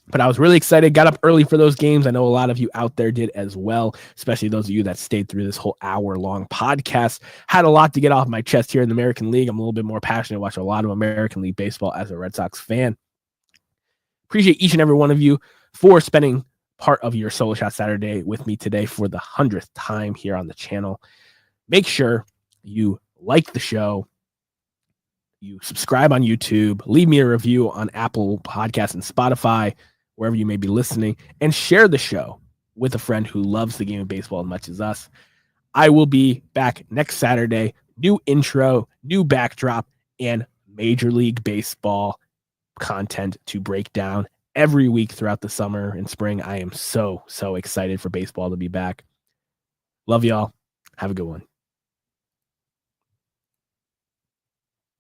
[SPEAKER 1] But I was really excited, got up early for those games. I know a lot of you out there did as well, especially those of you that stayed through this whole hour-long podcast. Had a lot to get off my chest here in the American League. I'm a little bit more passionate, watch a lot of American League baseball as a Red Sox fan. Appreciate each and every one of you for spending part of your Solo Shot Saturday with me today for the 100th time here on the channel. Make sure you like the show, you subscribe on YouTube, leave me a review on Apple Podcasts and Spotify, wherever you may be listening, and share the show with a friend who loves the game of baseball as much as us. I will be back next Saturday. New intro, new backdrop, and Major League Baseball content to break down every week throughout the summer and spring. I am so excited for baseball to be back. Love y'all. Have a good one.